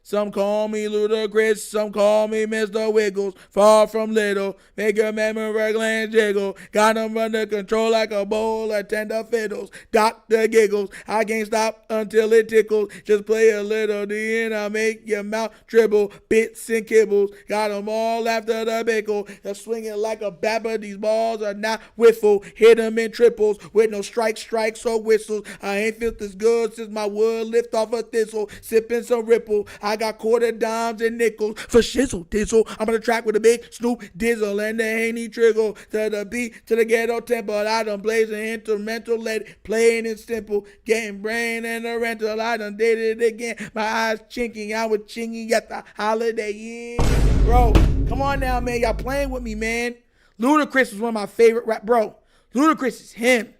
Some call me Ludacris, some call me Mr. Wiggles. Far from little, make your memory glands jiggle. Got them under control like a bowl of tender fiddles. Dr. Giggles, I can't stop until it tickles. Just play a little D and I'll make your mouth dribble. Bits and kibbles, got them all after the pickle. They're swinging like a babber, these balls are not whiffle. Hit them in triples with no strikes or whistles. I ain't felt this good since my wood lift off a thistle. Sipping some ripple. I got quarter dimes and nickels for shizzle dizzle. I'm on the track with a big Snoop Dizzle and the Haney Triggle to the beat to the ghetto temple. I done blaze an instrumental, let it plain and simple. Getting brain and the rental. I done did it again. My eyes chinking. I was chinking at the Holiday Inn. Bro, come on now, man. Y'all playing with me, man. Ludacris was one of my favorite rap. Bro, Ludacris is him.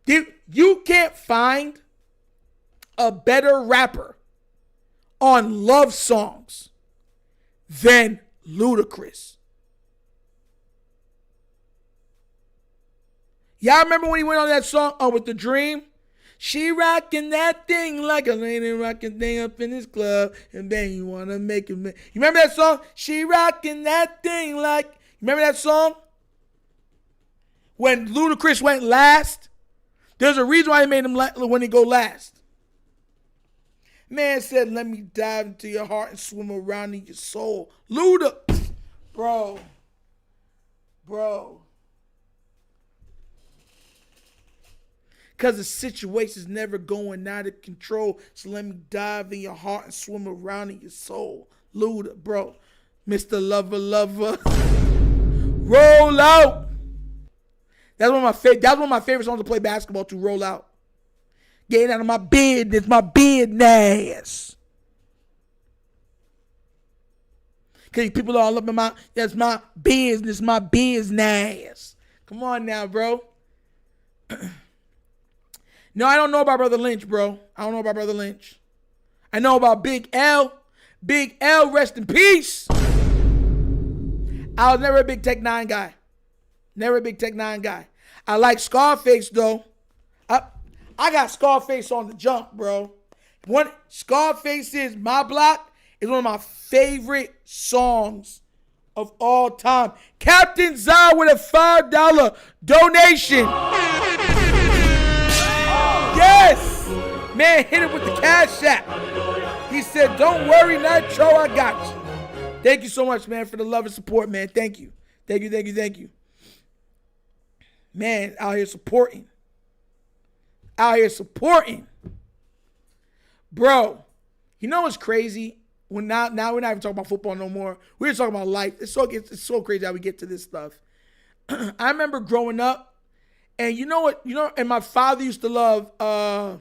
Dude, you can't find a better rapper on love songs than Ludacris. Y'all remember when he went on that song with The Dream? She rocking that thing like a lady rocking thing up in this club, and then you wanna make it. You remember that song? She rocking that thing like. You remember that song? When Ludacris went last, there's a reason why they made him when he go last. Man said, let me dive into your heart and swim around in your soul. Luda. Bro. Because the situation's never going out of control. So let me dive in your heart and swim around in your soul. Luda, bro. Mr. Lover. Roll out. That's one of my favorite songs to play basketball to. Roll out. Getting out of my business. Because people all up in that's my business. Come on now, bro. No, I don't know about Brother Lynch, bro. I know about Big L. Big L, rest in peace. I was never a big Tech 9 guy. I like Scarface, though. I got Scarface on the jump, bro. Scarface is My Block is one of my favorite songs of all time. Captain Zah with a $5 donation. Yes! Man, hit it with the CashApp. He said, don't worry, Nitro, I got you. Thank you so much, man, for the love and support, man. Thank you. Man, out here supporting. Bro, you know what's crazy? Now we're not even talking about football no more. We're just talking about life. It's so crazy how we get to this stuff. I remember growing up, and you know what? And my father used to love the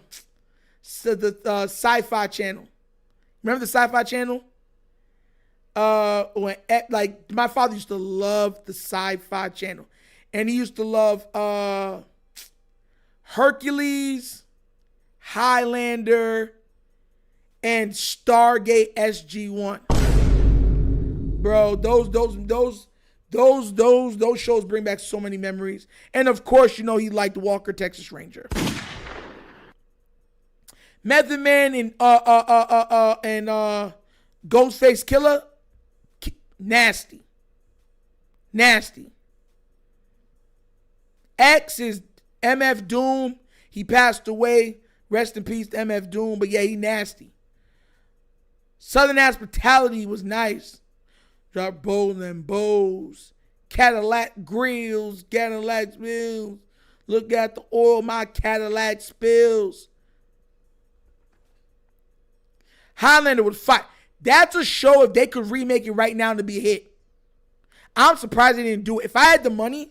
Sci-fi channel. Remember the Sci-fi channel? My father used to love the Sci-fi channel. And he used to love Hercules, Highlander, and Stargate SG-1. Bro, those shows bring back so many memories. And of course, he liked Walker, Texas Ranger. Method Man and Ghostface Killer, nasty. X is MF Doom. He passed away. Rest in peace to MF Doom. But yeah, he nasty. Southern Hospitality was nice. Drop bowling bows. Cadillac grills. Cadillac spills. Look at the oil my Cadillac spills. Highlander would fight. That's a show if they could remake it right now to be a hit. I'm surprised they didn't do it. If I had the money,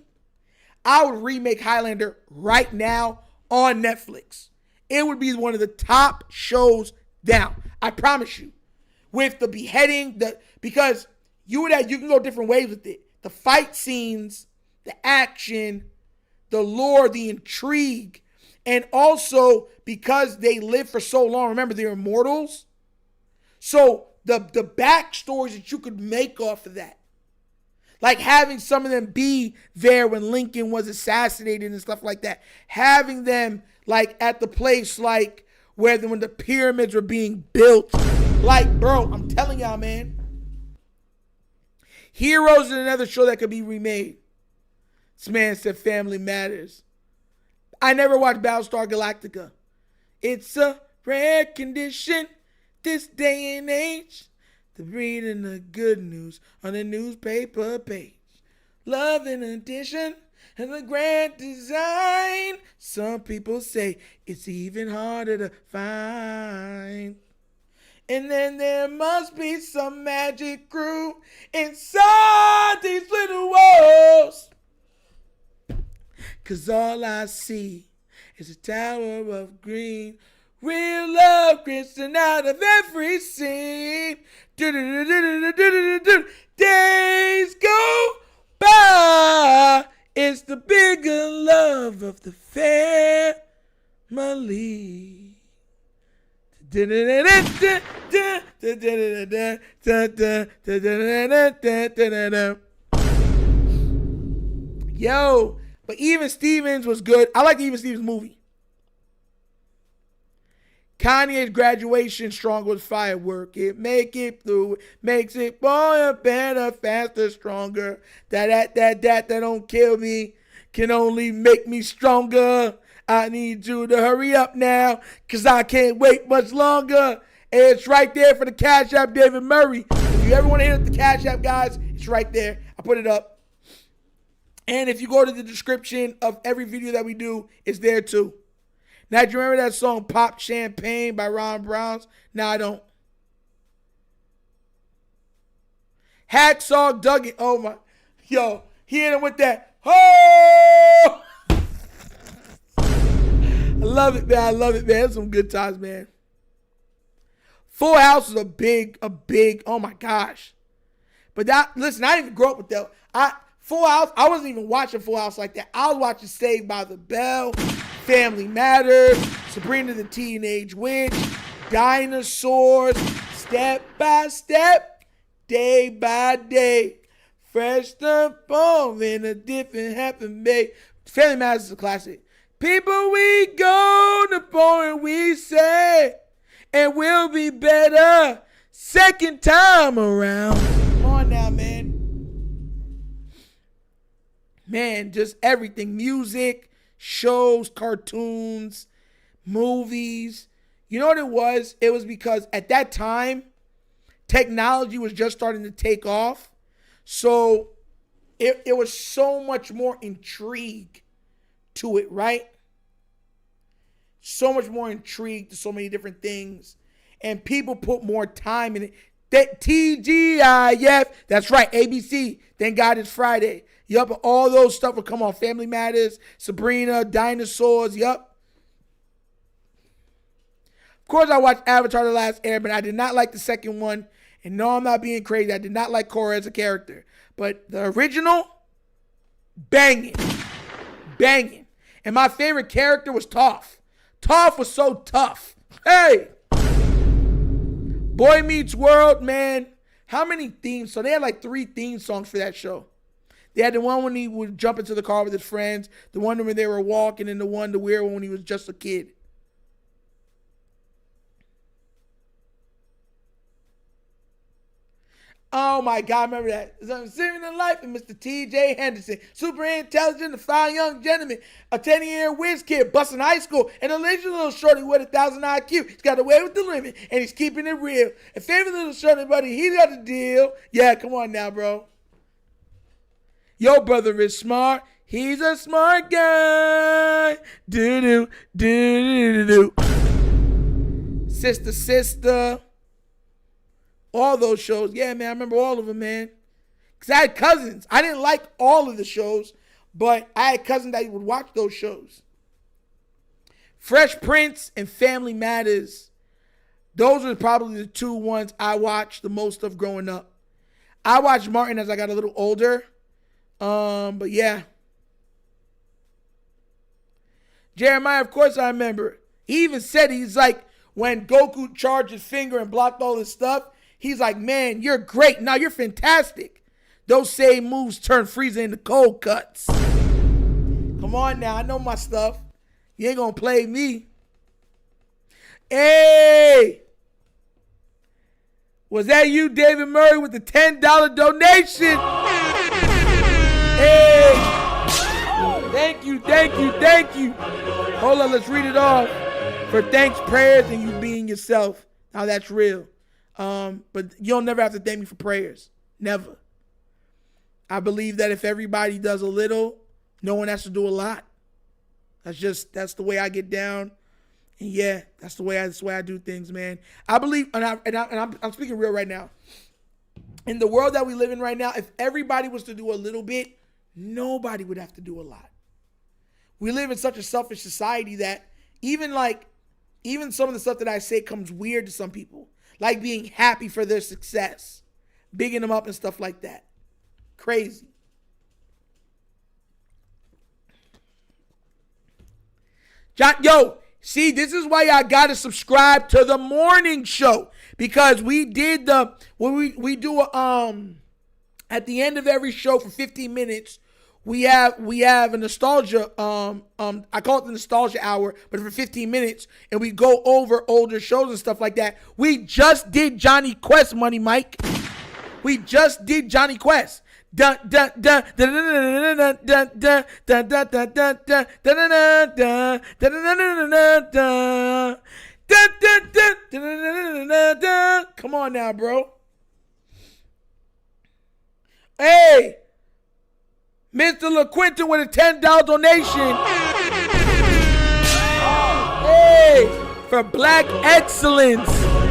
I would remake Highlander right now on Netflix. It would be one of the top shows down. I promise you. With the beheading, because you can go different ways with it. The fight scenes, the action, the lore, the intrigue, and also because they live for so long. Remember, they're immortals. So the backstories that you could make off of that. Like having some of them be there when Lincoln was assassinated and stuff like that. Having them like at the place like when the pyramids were being built. Like, bro, I'm telling y'all, man. Heroes is another show that could be remade. This man said Family Matters. I never watched Battlestar Galactica. It's a rare condition this day and age to reading the good news on the newspaper page. Love and addition and the grand design. Some people say it's even harder to find. And then there must be some magic crew inside these little walls. 'Cause all I see is a tower of green. Real love glisten out of every scene. Days go by. It's the bigger love of the family. Yo, but Even Stevens was good. I like the Even Stevens movie. Kanye's Graduation Stronger with Firework. It make it through. Makes it boy better, faster, stronger. That don't kill me. Can only make me stronger. I need you to hurry up now, 'cause I can't wait much longer. And it's right there for the Cash App, David Murray. If you ever want to hit up the Cash App, guys, it's right there. I put it up. And if you go to the description of every video that we do, it's there too. Now, do you remember that song Pop Champagne by Ron Browns? No, I don't. Hacksaw Duggan. Oh my. Yo, he hit him with that. Oh! I love it, man. I love it, man. That's some good times, man. Full House was a big, oh my gosh. But listen, I didn't even grow up with that. Full House, I wasn't even watching Full House like that. I was watching Saved by the Bell, Family Matters, Sabrina the Teenage Witch, Dinosaurs, Step by Step, Day by Day, Fresh Stuff Home in a different happy day. Family Matters is a classic. People, we go the point we say, and we'll be better second time around. Come on now, man. Man, just everything. Music, shows, cartoons, movies. You know what it was? It was because at that time, technology was just starting to take off. So it was so much more intrigue to it, right? So much more intrigue to so many different things. And people put more time in it. That TGIF, that's right, ABC, Thank God It's Friday. Yup, all those stuff will come on. Family Matters, Sabrina, Dinosaurs, yup. Of course, I watched Avatar The Last Airbender. I did not like the second one. And no, I'm not being crazy. I did not like Korra as a character. But the original, banging. Banging. And my favorite character was Toph. Toph was so tough. Hey! Boy Meets World, man. How many themes? So they had like 3 theme songs for that show. They had the one when he would jump into the car with his friends, the one when they were walking, and the weird one when he was just a kid. Oh my God, remember that. I'm Saving the Life of Mr. T.J. Henderson. Super intelligent, a fine young gentleman. A 10-year whiz kid, busting high school. And a lazy little shorty with 1,000 IQ. He's got away with the limit, and he's keeping it real. A favorite little shorty, buddy, he's got the deal. Yeah, come on now, bro. Your brother is smart. He's a smart guy. Do-do, do-do-do-do. Sister. All those shows. Yeah, man, I remember all of them, man. Because I had cousins. I didn't like all of the shows, but I had cousins that would watch those shows. Fresh Prince and Family Matters. Those were probably the 2 ones I watched the most of growing up. I watched Martin as I got a little older. But yeah. Jeremiah, of course I remember. He even said, he's like, when Goku charged his finger and blocked all this stuff, he's like, man, you're great. Now you're fantastic. Those same moves turn Frieza into cold cuts. Come on now. I know my stuff. You ain't going to play me. Hey. Was that you, David Murray, with the $10 donation? Hey. Thank you. Hold on, let's read it off. For thanks, prayers, and you being yourself. Now that's real. But you'll never have to thank me for prayers. Never. I believe that if everybody does a little, no one has to do a lot. That's the way I get down. And yeah, that's the way I do things, man. I believe, and I'm speaking real right now. In the world that we live in right now, if everybody was to do a little bit, nobody would have to do a lot. We live in such a selfish society that even some of the stuff that I say comes weird to some people. Like being happy for their success, bigging them up and stuff like that. Crazy. Yo, see, this is why y'all gotta subscribe to the morning show, because we did we do at the end of every show for 15 minutes. We have a nostalgia, I call it the nostalgia hour, but for 15 minutes, and we go over older shows and stuff like that. We just did Johnny Quest, Money Mike. We just did Johnny Quest. Dun dun dun dun dun dun dun dun dun dun dun dun dun. Come on now, bro. Hey, Mr. LaQuinta with a $10 donation. Hey, for Black Excellence.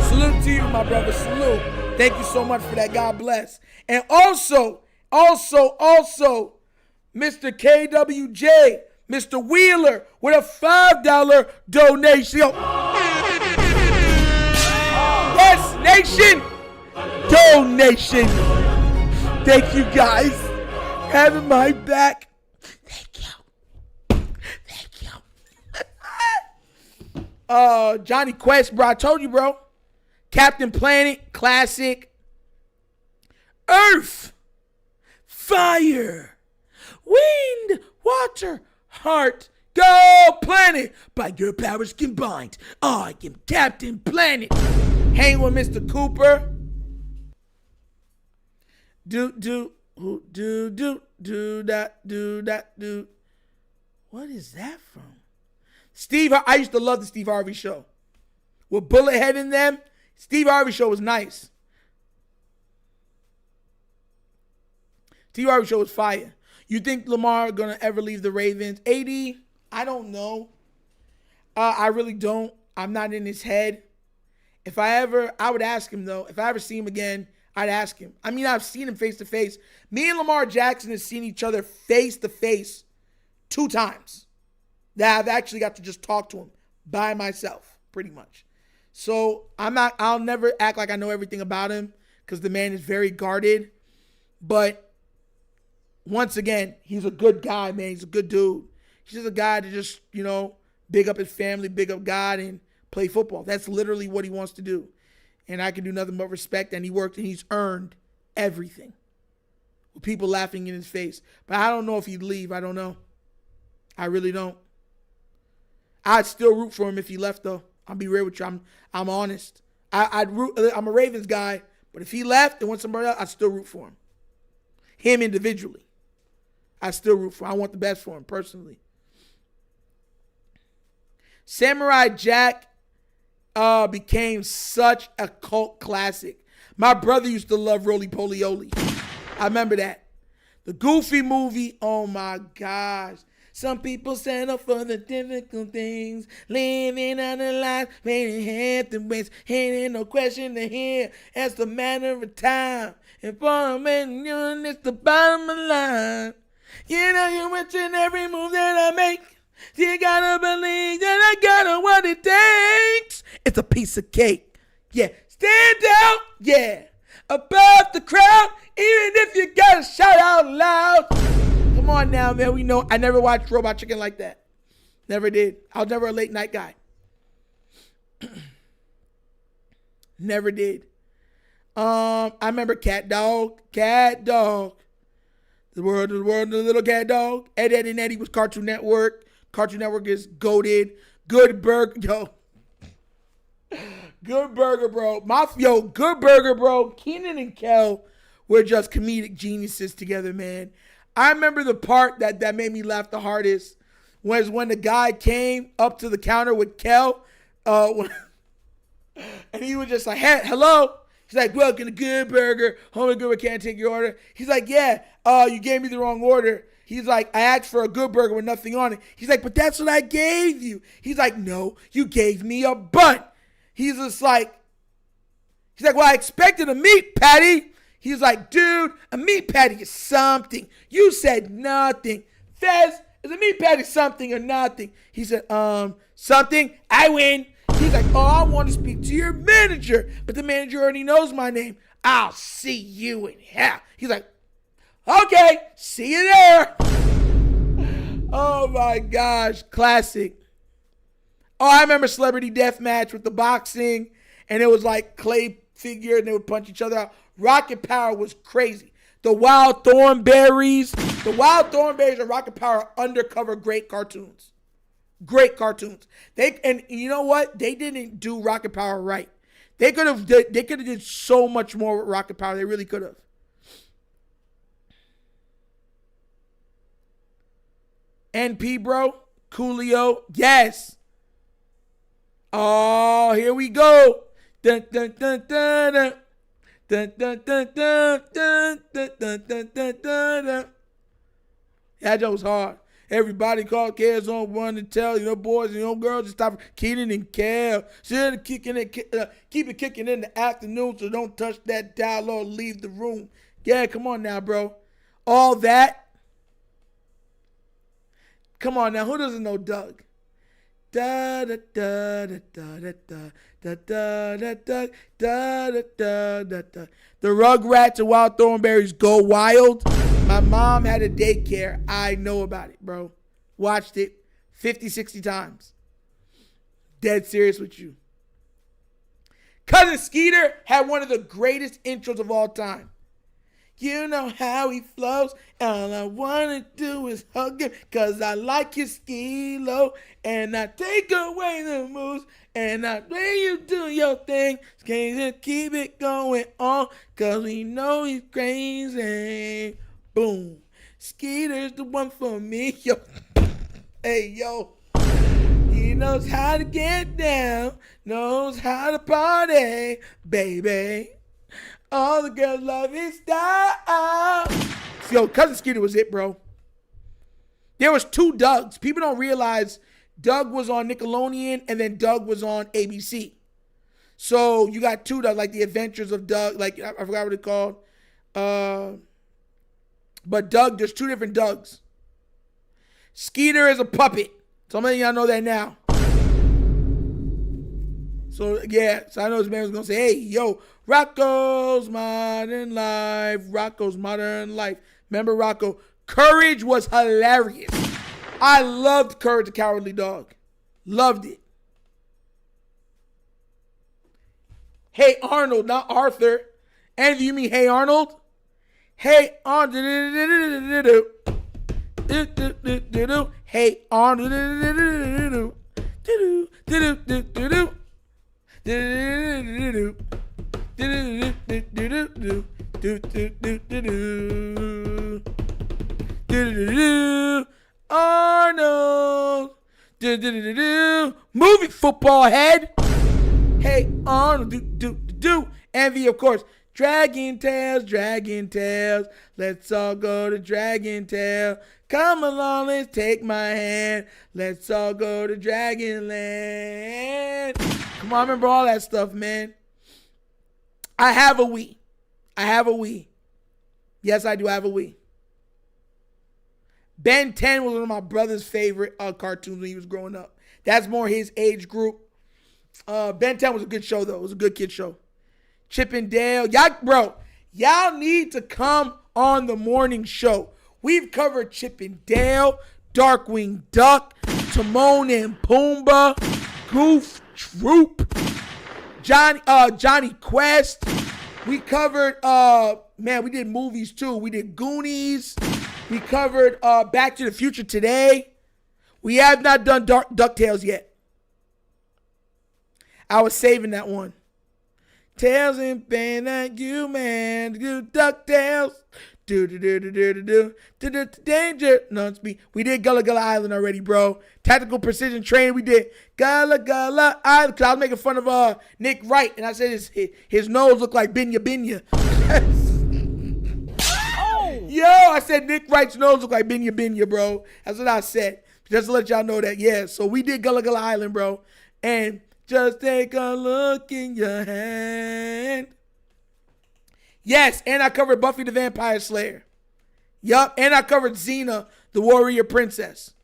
Salute to you, my brother. Salute. Thank you so much for that. God bless. And also, Mr. KWJ, Mr. Wheeler with a $5 donation. Yes, nation. Donation. Thank you guys. Having my back. Thank you. Johnny Quest, bro. I told you, bro. Captain Planet, classic. Earth, fire, wind, water, heart, go planet. By your powers combined, I am Captain Planet. Hang with Mr. Cooper. Do that. What is that from? Steve, I used to love the Steve Harvey Show. With Bullethead in them, Steve Harvey Show was nice. Steve Harvey Show was fire. You think Lamar gonna ever leave the Ravens? AD, I don't know. I really don't. I'm not in his head. I would ask him though. If I ever see him again, I'd ask him. I mean, I've seen him face to face. Me and Lamar Jackson have seen each other face to face 2 times. That I've actually got to just talk to him by myself, pretty much. So I'll never act like I know everything about him because the man is very guarded. But once again, he's a good guy, man. He's a good dude. He's just a guy to just, big up his family, big up God, and play football. That's literally what he wants to do. And I can do nothing but respect. And he worked and he's earned everything. With people laughing in his face. But I don't know if he'd leave. I don't know. I really don't. I'd still root for him if he left, though. I'll be real with you. I'm honest. I'm a Ravens guy. But if he left and went somewhere else, I'd still root for him. Him individually. I still root for him. I want the best for him personally. Samurai Jack became such a cult classic. My brother used to love Roly Poly Oly. I remember that. The Goofy movie, oh my gosh. Some people settle for the difficult things, living on the life, many have to waste, ain't no question to hear. It's the matter of time. And for a man, it's the bottom of the line. You mention every move that I make. You gotta believe that I got what it takes. It's a piece of cake. Yeah, stand out. Yeah, above the crowd, even if you gotta shout out loud. Come on now, man. We know I never watched Robot Chicken like that. Never did. I was never a late night guy. Never did. I remember Cat Dog. The world, the little cat dog. Ed, Ed, and Eddie was Cartoon Network. Cartoon Network is goated. Good Burger, Good Burger, bro. Good Burger, bro. Keenan and Kel were just comedic geniuses together, man. I remember the part that made me laugh the hardest was when the guy came up to the counter with Kel, and he was just like, hey, hello. He's like, welcome to Good Burger. Homie Good, can't take your order. He's like, yeah, you gave me the wrong order. He's like, I asked for a good burger with nothing on it. He's like, but that's what I gave you. He's like, no, you gave me a bun. He's like, well, I expected a meat patty. He's like, dude, a meat patty is something. You said nothing. Fez, is a meat patty something or nothing? He said, something. I win. He's like, oh, I want to speak to your manager. But the manager already knows my name. I'll see you in hell. He's like, okay, see you there. Oh my gosh, classic. Oh, I remember Celebrity Deathmatch with the boxing, and it was like clay figure, and they would punch each other out. Rocket Power was crazy. The Wild Thornberries and Rocket Power are undercover great cartoons. Great cartoons. And you know what? They didn't do Rocket Power right. They could have did so much more with Rocket Power. They really could have. NP, bro. Coolio. Yes. Oh, here we go. Dun, dun, dun, dun, dun. Dun, dun, dun, dun, dun, dun, dun, dun, dun, dun. That joke was hard. Everybody called Cares on one to tell, boys and girls, just stop Keenan and Cal. Keep it kicking in the afternoon, so don't touch that dial or leave the room. Yeah, come on now, bro. All that. Come on now, who doesn't know Doug? Da da da da da da da da da da da da da da da. The Rugrats and Wild Thornberries go wild. My mom had a daycare. I know about it, bro. Watched it 50, 60 times. Dead serious with you. Cousin Skeeter had one of the greatest intros of all time. You know how he flows. All I want to do is hug him, cause I like his skilo. And I take away the moves, and I let you do your thing. Can't keep it going on, cause we know he's crazy. Boom. Skeeter's the one for me. Yo. Hey, yo. He knows how to get down, knows how to party, baby. All the girls love his style. Yo, Cousin Skeeter was it, bro. There was two Dougs. People don't realize Doug was on Nickelodeon and then Doug was on ABC. So you got two Dougs, like The Adventures of Doug. Like, I forgot what it's called. But Doug, there's two different Dougs. Skeeter is a puppet. So I'm letting y'all know that now. So, yeah. So I know this man was going to say, hey, yo, Rocco's Modern Life. Rocco's Modern Life. Remember Rocco? Courage was hilarious. I loved Courage the Cowardly Dog. Loved it. Hey Arnold, not Arthur. And if you mean Hey Arnold? Hey Arnold. Hey Arnold. Arnold. Movie football head. Hey Arnold. Envy, of course. Dragon Tales. Let's all go to Dragon Tale. Come along, let's take my hand. Let's all go to Dragonland. Come on, I remember all that stuff, man. I have a Wii. Yes, I do have a Wii. Ben 10 was one of my brother's favorite cartoons when he was growing up. That's more his age group. Ben 10 was a good show, though. It was a good kid show. Chip and Dale. Y'all need to come on the morning show. We've covered Chip and Dale, Darkwing Duck, Timon and Pumbaa, Goof Troop, Johnny Quest. We covered, we did movies too. We did Goonies. We covered Back to the Future today. We have not done DuckTales yet. I was saving that one. Tails and band at you, man. Do DuckTales. Do. Danger. No, it's me. We did Gullah Gullah Island already, bro. Tactical Precision Training. We did Gullah Gullah Island. Cause I was making fun of Nick Wright, and I said his nose looked like Binya. Oh. Yo, I said Nick Wright's nose look like Binya Binya, bro. That's what I said. Just to let y'all know that, yeah. So we did Gullah Gullah Island, bro. And just take a look in your hand. Yes, and I covered Buffy the Vampire Slayer. Yup, and I covered Xena, the warrior princess.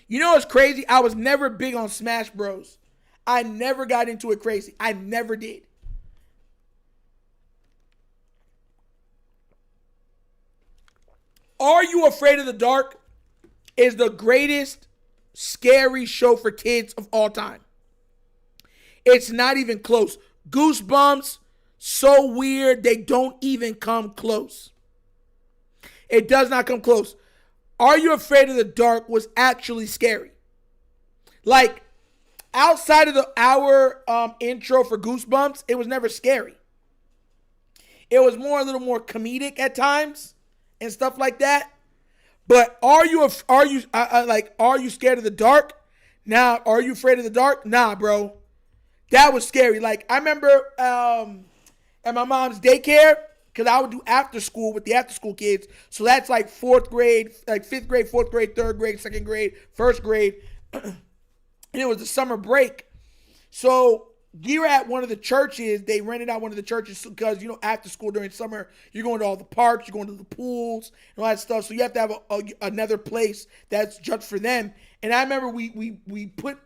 You know what's crazy? I was never big on Smash Bros. I never got into it crazy. I never did. Are You Afraid of the Dark is the greatest scary show for kids of all time. It's not even close. Goosebumps, so weird, they don't even come close. It does not come close. Are You Afraid of the Dark was actually scary. Like, outside of the hour intro for Goosebumps, it was never scary. It was a little more comedic at times and stuff like that. But are you scared of the dark? Nah. Are You Afraid of the Dark? Nah, bro. That was scary. Like, I remember at my mom's daycare, because I would do after school with the after school kids. So that's like fourth grade, like fifth grade, fourth grade, third grade, second grade, first grade. And it was the summer break. So we were at one of the churches. They rented out one of the churches because, after school during summer, you're going to all the parks, you're going to the pools and all that stuff. So you have to have another place that's just for them. And I remember we put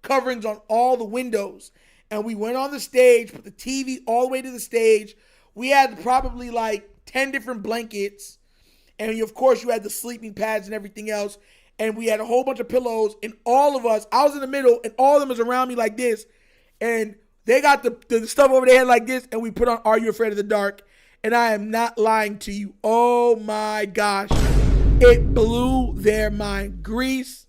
coverings on all the windows. And we went on the stage, put the TV all the way to the stage. We had probably like 10 different blankets. And of course, you had the sleeping pads and everything else. And we had a whole bunch of pillows. And all of us, I was in the middle, and all of them was around me like this. And they got the stuff over their head like this. And we put on Are You Afraid of the Dark? And I am not lying to you. Oh my gosh. It blew their mind. Grease.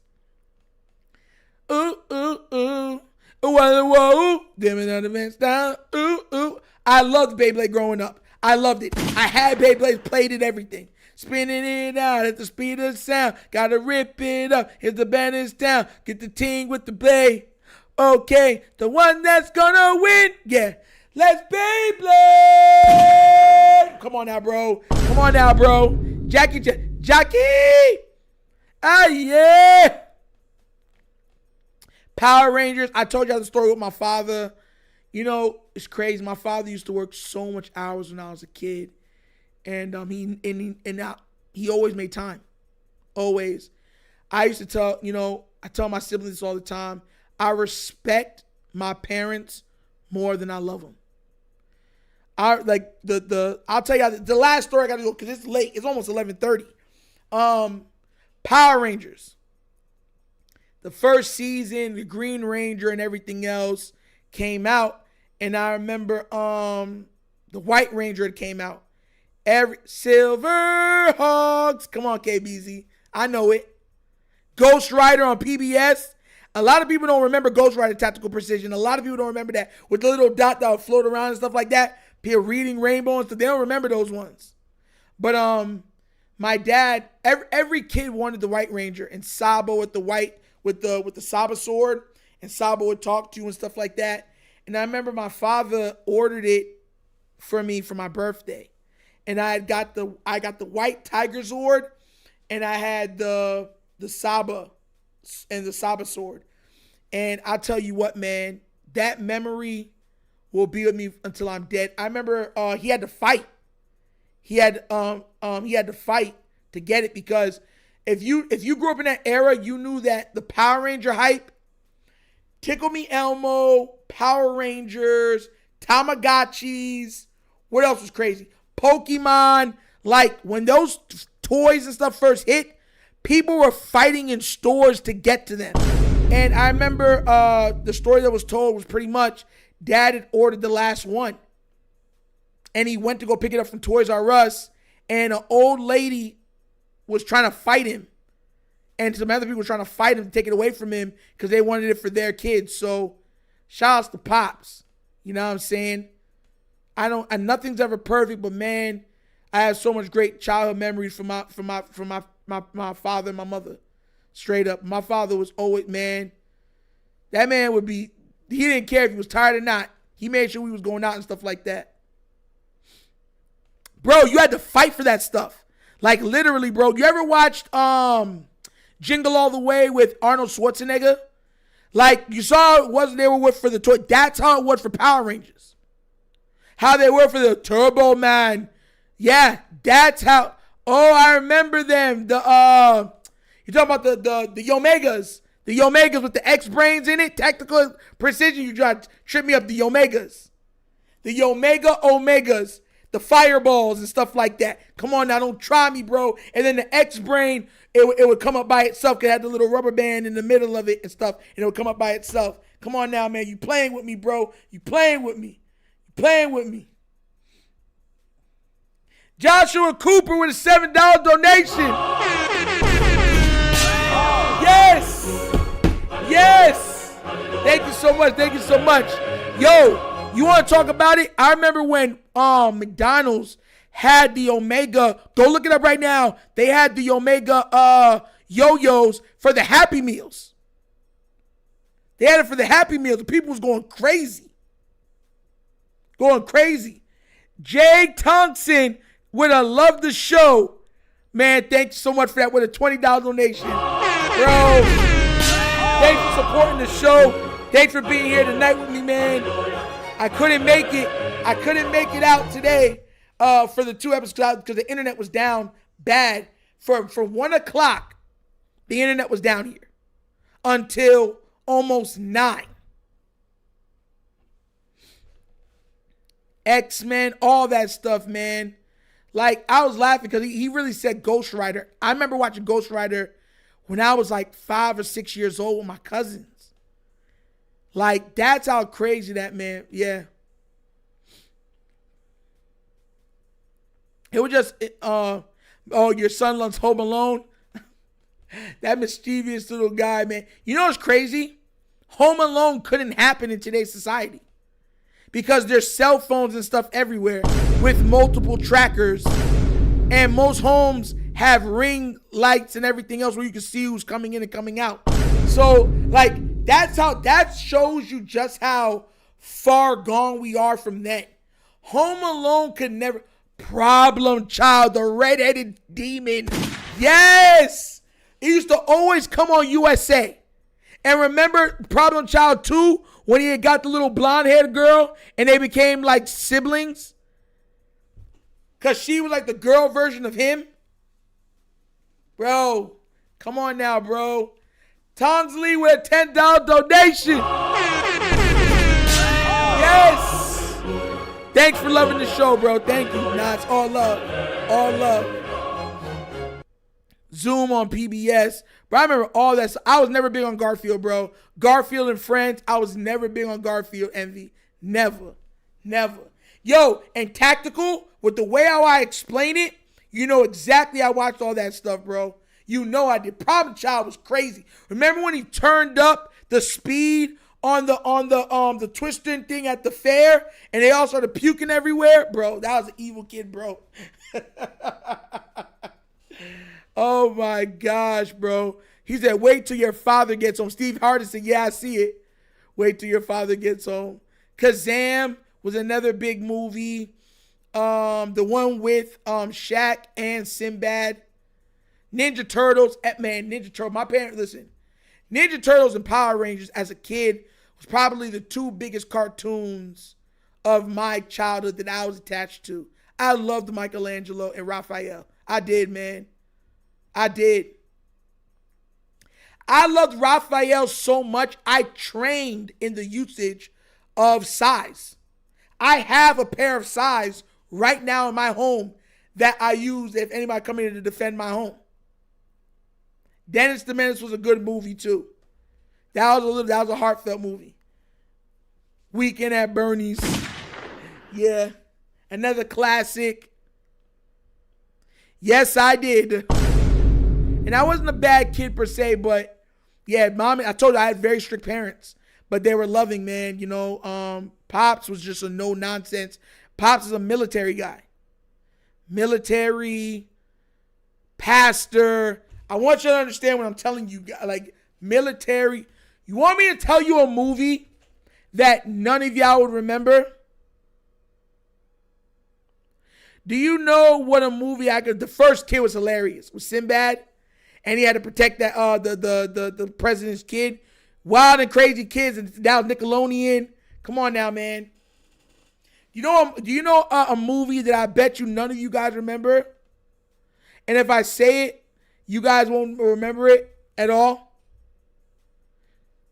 Ooh, ooh, ooh. Whoa, whoa, dimming on the vents down. Ooh, ooh. I loved Beyblade growing up. I loved it. I had Beyblades, played it, everything. Spinning it out at the speed of sound. Gotta rip it up. Here's the band is down. Get the team with the blade. Okay, the one that's gonna win. Yeah. Let's Beyblade. Come on now, bro. Come on now, bro. Jackie. Ah, yeah. Power Rangers. I told y'all the story with my father. It's crazy. My father used to work so much hours when I was a kid, and he always made time. Always. I used to tell I tell my siblings this all the time. I respect my parents more than I love them. I'll tell you the last story I got to go because it's late. It's almost 11:30. Power Rangers. The first season, the Green Ranger and everything else came out. And I remember the White Ranger had came out. Silver Hogs. Come on, KBZ. I know it. Ghost Rider on PBS. A lot of people don't remember Ghost Rider Tactical Precision. A lot of people don't remember that with the little dot that would float around and stuff like that. People reading Rainbow and stuff. They don't remember those ones. But my dad, every kid wanted the White Ranger, and Sabo with the white with the Saba sword, and Saba would talk to you and stuff like that. And I remember my father ordered it for me for my birthday, and I got the white Tiger sword, and I had the Saba and the Saba sword. And I'll tell you what, man, that memory will be with me until I'm dead. I remember he had to fight. He had to fight to get it, because if you grew up in that era, you knew that the Power Ranger hype, Tickle Me Elmo, Power Rangers, Tamagotchis, what else was crazy? Pokemon. Like, when those toys and stuff first hit, people were fighting in stores to get to them. And I remember the story that was told was pretty much Dad had ordered the last one. And he went to go pick it up from Toys R Us, and an old lady was trying to fight him. And some other people were trying to fight him to take it away from him because they wanted it for their kids. So, shout outs to Pops. You know what I'm saying? Nothing's ever perfect, but man, I have so much great childhood memories from my father and my mother. Straight up. My father was always, man, that man he didn't care if he was tired or not. He made sure we was going out and stuff like that. Bro, you had to fight for that stuff. Like literally, bro. You ever watched Jingle All the Way with Arnold Schwarzenegger? Like you saw it wasn't they were with for the toy. That's how it was for Power Rangers. How they were for the Turbo Man. Yeah, that's how. Oh, I remember them. The you talking about the Omegas. The Omegas with the X brains in it. Tactical precision. You try to trip me up. The Omegas. The Omega Omegas. The fireballs and stuff like that. Come on now, don't try me, bro. And then the X brain, it would come up by itself. It had the little rubber band in the middle of it and stuff. And it would come up by itself. Come on now, man. You playing with me, bro. You playing with me. You playing with me. Joshua Cooper with a $7 donation. Yes. Yes. Thank you so much. Thank you so much. Yo, you want to talk about it? I remember when McDonald's had the Omega. Go look it up right now. They had the Omega yo-yos for the Happy Meals. They had it for the Happy Meals. The people was going crazy. Going crazy. Jay Thompson would have loved the show. Man, thanks so much for that with a $20 donation. Bro, thanks for supporting the show. Thanks for being here tonight with me, man. I couldn't make it. I couldn't make it out today for the 2 episodes because the internet was down bad. From 1 o'clock, the internet was down here until almost 9. X-Men, all that stuff, man. Like, I was laughing because he really said Ghost Rider. I remember watching Ghost Rider when I was like 5 or 6 years old with my cousins. Like, that's how crazy that, man. Yeah. It was just, oh, your son loves Home Alone. That mischievous little guy, man. You know what's crazy? Home Alone couldn't happen in today's society. Because there's cell phones and stuff everywhere with multiple trackers. And most homes have ring lights and everything else where you can see who's coming in and coming out. So, like, that shows you just how far gone we are from that. Home Alone could never. Problem Child, the redheaded demon. Yes! It used to always come on USA. And remember Problem Child 2? When he had got the little blonde-haired girl and they became like siblings? Because she was like the girl version of him? Bro, come on now, bro. Tongs Lee with a $10 donation. Yes. Thanks for loving the show, bro. Thank you. Nah, it's all love. All love. Zoom on PBS. But I remember all that. I was never big on Garfield, bro. Garfield and Friends. I was never big on Garfield. Envy. Never. Never. Yo, and Tactical, with the way how I explain it, you know exactly I watched all that stuff, bro. You know I did. Problem Child was crazy. Remember when he turned up the speed on the twisting thing at the fair and they all started puking everywhere? Bro, that was an evil kid, bro. Oh my gosh, bro. He said, wait till your father gets home. Steve Hardy said, yeah, I see it. Wait till your father gets home. Kazam was another big movie. The one with Shaq and Sinbad. Ninja Turtles. Man, Ninja Turtles. My parents, listen. Ninja Turtles and Power Rangers as a kid was probably the 2 biggest cartoons of my childhood that I was attached to. I loved Michelangelo and Raphael. I did, man. I did. I loved Raphael so much, I trained in the usage of size. I have a pair of size right now in my home that I use if anybody come in to defend my home. Dennis the Menace was a good movie too. That was a heartfelt movie. Weekend at Bernie's. Yeah. Another classic. Yes, I did. And I wasn't a bad kid per se, but yeah, Mom, I told you I had very strict parents, but they were loving, man. You know, Pops was just a no nonsense. Pops is a military guy. Military, pastor. I want you to understand what I'm telling you, like military. You want me to tell you a movie that none of y'all would remember? Do you know what a movie I could? The first kid was hilarious. Was Sinbad, and he had to protect that the president's kid. Wild and Crazy Kids, and now Nickelodeon. Come on now, man. Do you know a movie that I bet you none of you guys remember? And if I say it, you guys won't remember it at all.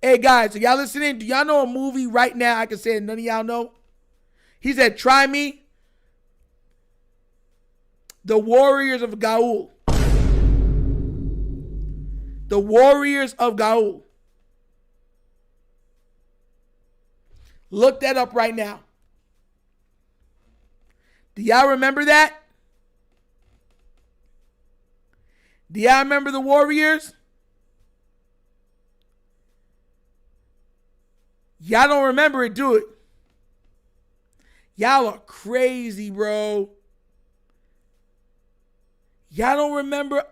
Hey guys, are y'all listening? Do y'all know a movie right now I can say that none of y'all know? He said, "Try me." The Warriors of Gaul. The Warriors of Gaul. Look that up right now. Do y'all remember that? Do y'all remember the Warriors? Y'all don't remember it, do it. Y'all are crazy, bro. Y'all don't remember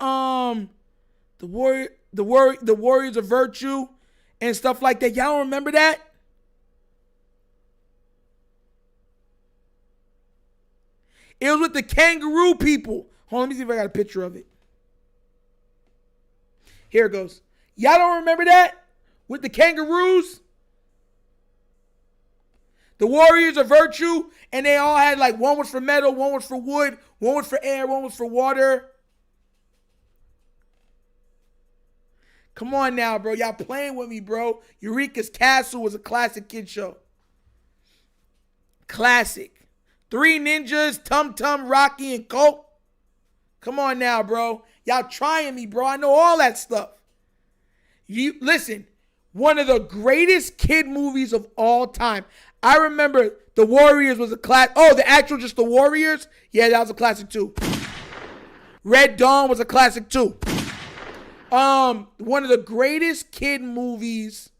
the Warriors of Virtue and stuff like that. Y'all don't remember that? It was with the kangaroo people. Hold on, let me see if I got a picture of it. Here it goes. Y'all don't remember that? With the kangaroos? The Warriors of Virtue, and they all had like, one was for metal, one was for wood, one was for air, one was for water. Come on now, bro. Y'all playing with me, bro. Eureka's Castle was a classic kid show. Classic. Three Ninjas, Tum Tum, Rocky, and Colt. Come on now, bro. Y'all trying me, bro. I know all that stuff. You listen, one of the greatest kid movies of all time. I remember The Warriors was a class. Oh, the actual just The Warriors? Yeah, that was a classic too. Red Dawn was a classic too. One of the greatest kid movies.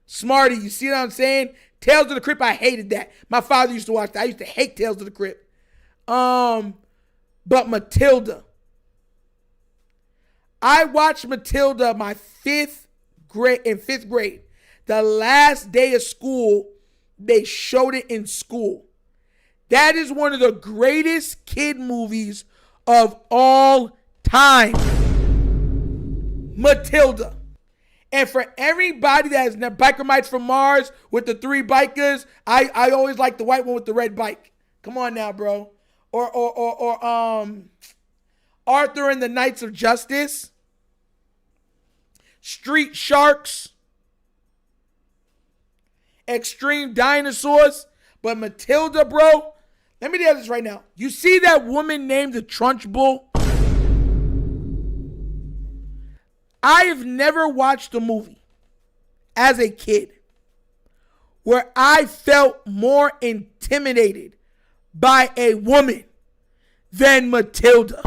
Smarty, you see what I'm saying? Tales of the Crypt, I hated that. My father used to watch that. I used to hate Tales of the Crypt. But Matilda. I watched Matilda in fifth grade. The last day of school, they showed it in school. That is one of the greatest kid movies of all time. Matilda. And for everybody that has Biker Mites from Mars with the three bikers, I always like the white one with the red bike. Come on now, bro. Or Arthur and the Knights of Justice. Street Sharks. Extreme Dinosaurs. But Matilda, bro, let me tell you this right now. You see that woman named the Trunchbull? I have never watched a movie as a kid where I felt more intimidated by a woman than Matilda.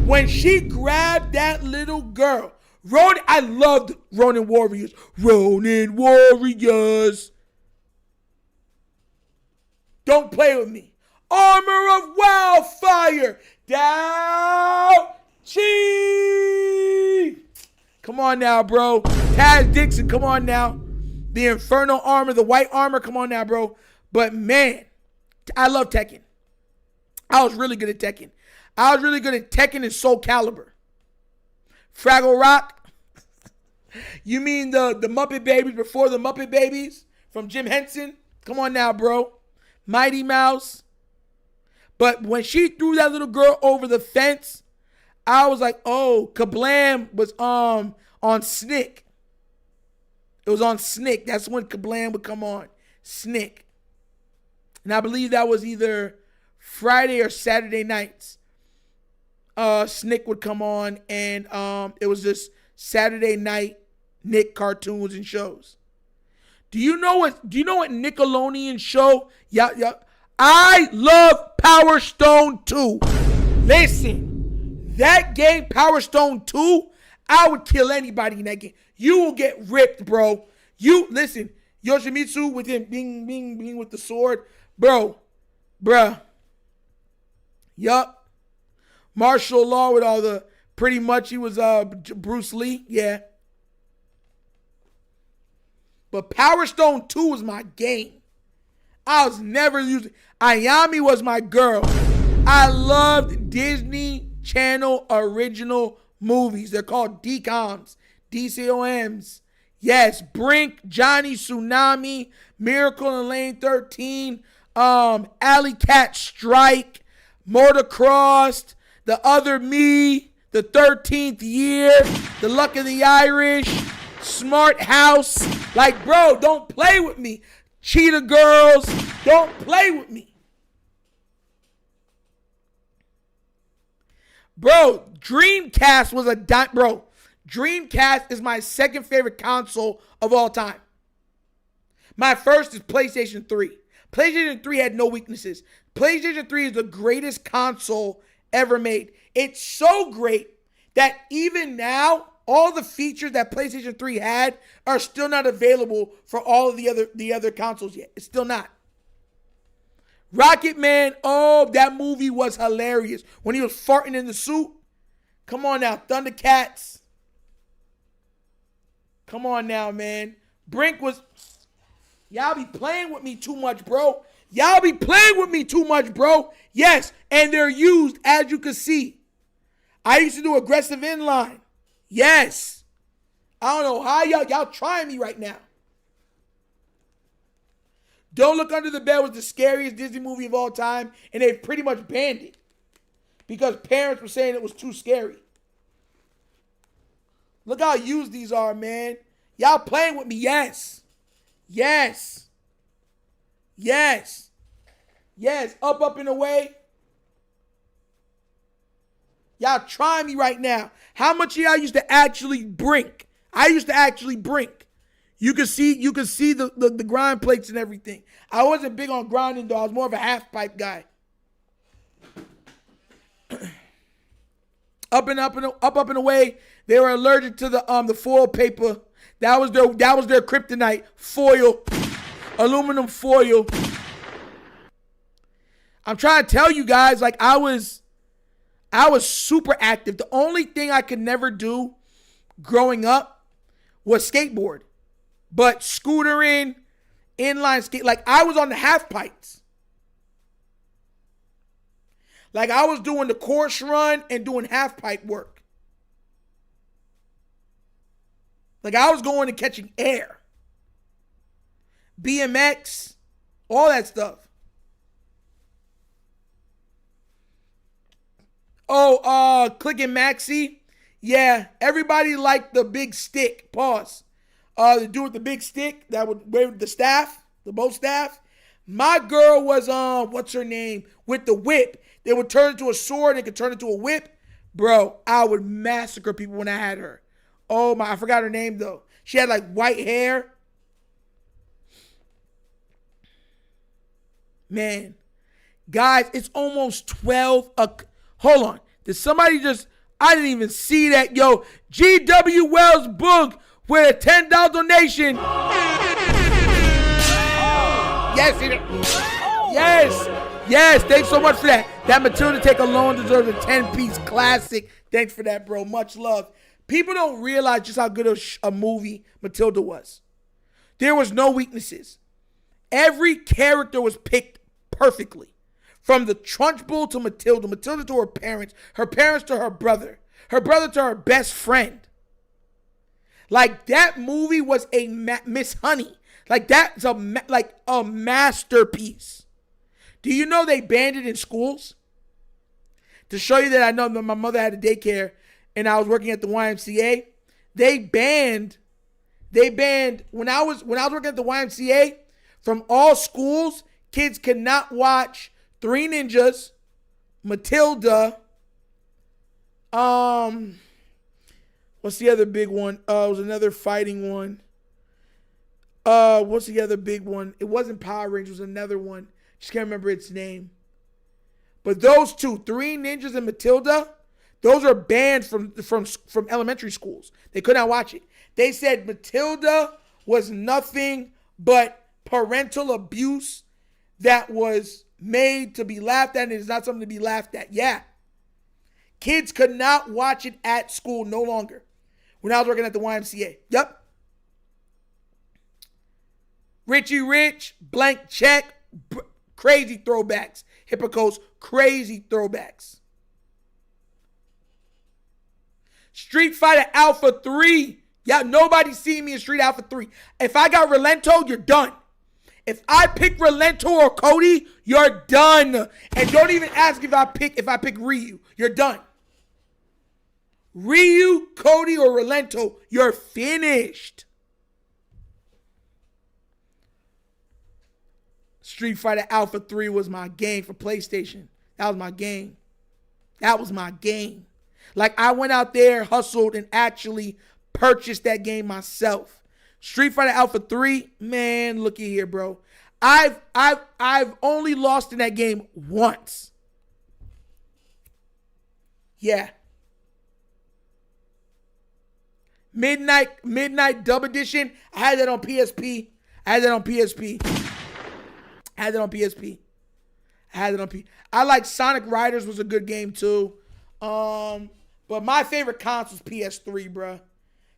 When she grabbed that little girl, I loved Ronin Warriors. Ronin Warriors. Don't play with me. Armor of Wildfire. Down. Chi. Come on now, bro. Taz Dixon, come on now. The Infernal Armor, the white armor, come on now, bro. But man, I love Tekken. I was really good at Tekken. I was really good at Tekken and Soul Calibur. Fraggle Rock. You mean the Muppet Babies before the Muppet Babies from Jim Henson? Come on now, bro. Mighty Mouse. But when she threw that little girl over the fence, I was like, oh, Kablam was on Snick. It was on Snick. That's when Kablam would come on. Snick. And I believe that was either Friday or Saturday nights. Snick would come on, and it was just Saturday night Nick cartoons and shows. Do you know what Nickelodeon show? Yeah. I love Power Stone 2. Listen. That game, Power Stone 2, I would kill anybody in that game. You will get ripped, bro. Listen, Yoshimitsu with him being with the sword. Bruh. Yup. Martial law with all the, pretty much he was Bruce Lee, yeah. But Power Stone 2 was my game. I was never using, Ayami was my girl. I loved Disney Channel original movies. They're called DCOMs. DCOMs. Yes, Brink, Johnny Tsunami, Miracle in Lane 13, Alley Cat Strike, Motocrossed, The Other Me, The 13th Year, The Luck of the Irish, Smart House. Like, bro, don't play with me. Cheetah Girls, don't play with me. Bro, Dreamcast was bro, Dreamcast is my second favorite console of all time. My first is PlayStation 3. PlayStation 3 had no weaknesses. PlayStation 3 is the greatest console ever made. It's so great that even now, all the features that PlayStation 3 had are still not available for all of the other consoles yet. It's still not. Rocket Man, oh, that movie was hilarious. When he was farting in the suit. Come on now, Thundercats. Come on now, man. Brink was... Y'all be playing with me too much, bro. Y'all be playing with me too much, bro. Yes, and they're used, as you can see. I used to do aggressive inline. Yes. I don't know how y'all trying me right now. Don't Look Under the Bed was the scariest Disney movie of all time, and they've pretty much banned it because parents were saying it was too scary. Look how used these are, man. Y'all playing with me, yes. Yes. Yes. Yes. Up and away. Y'all trying me right now. How much of y'all used to actually brink? I used to actually brink. You can see the grind plates and everything. I wasn't big on grinding though. I was more of a half pipe guy. Up and away. They were allergic to the foil paper. That was their kryptonite. Foil. Aluminum foil. I'm trying to tell you guys, like I was super active. The only thing I could never do growing up was skateboard. But scootering, inline skate, like I was on the half pipes. Like I was doing the course run and doing half pipe work. Like I was going and catching air. BMX, all that stuff. Oh, Click and Maxi. Yeah, everybody liked the big stick. Pause. The dude with the big stick that would wave the staff, the bow staff. My girl was, what's her name? With the whip. They would turn into a sword and could turn into a whip. Bro, I would massacre people when I had her. Oh my, I forgot her name though. She had like white hair. Man. Guys, it's almost 12. Hold on. Did somebody just, I didn't even see that. Yo, G.W. Wells Boog with a $10 donation. Yes, thanks so much for that. That Matilda Take Alone deserves a 10-piece classic. Thanks for that, bro. Much love. People don't realize just how good a movie Matilda was. There was no weaknesses. Every character was picked perfectly. From the Trunchbull to Matilda, Matilda to her parents to her brother to her best friend. Like that movie was a Miss Honey. Like that's a masterpiece. Do you know they banned it in schools? To show you that I know that my mother had a daycare and I was working at the YMCA. They banned when I was working at the YMCA, from all schools, kids could not watch Three Ninjas, Matilda, what's the other big one? It was another fighting one. What's the other big one? It wasn't Power Rangers, it was another one. Just can't remember its name. But those two, Three Ninjas and Matilda, those are banned from elementary schools. They could not watch it. They said Matilda was nothing but parental abuse that was made to be laughed at, and it's not something to be laughed at. Yeah. Kids could not watch it at school no longer when I was working at the YMCA. Yep. Richie Rich, Blank Check, crazy throwbacks. Hippocos, crazy throwbacks. Street Fighter Alpha 3. Yeah, nobody seen me in Street Alpha 3. If I got Relento, you're done. If I pick Relento or Cody, you're done. And don't even ask if I pick Ryu. You're done. Ryu, Cody, or Relento, you're finished. Street Fighter Alpha 3 was my game for PlayStation. That was my game. That was my game. Like, I went out there, hustled, and actually purchased that game myself. Street Fighter Alpha 3, man, looky here, bro. I've only lost in that game once. Yeah. Midnight Dub Edition. I had that on PSP. I like Sonic Riders was a good game too. But my favorite console was PS3, bruh.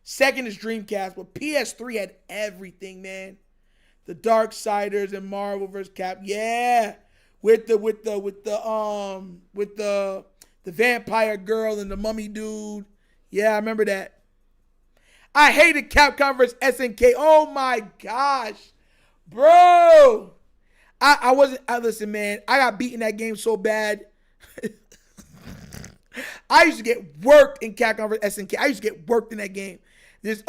Second is Dreamcast, but PS3 had everything, man. The Darksiders and Marvel vs. Cap. Yeah. With the vampire girl and the mummy dude. Yeah, I remember that. I hated Capcom vs. SNK. Oh my gosh. Bro. Listen, man, I got beaten that game so bad. I used to get worked in Capcom vs. SNK. I used to get worked in that game. This,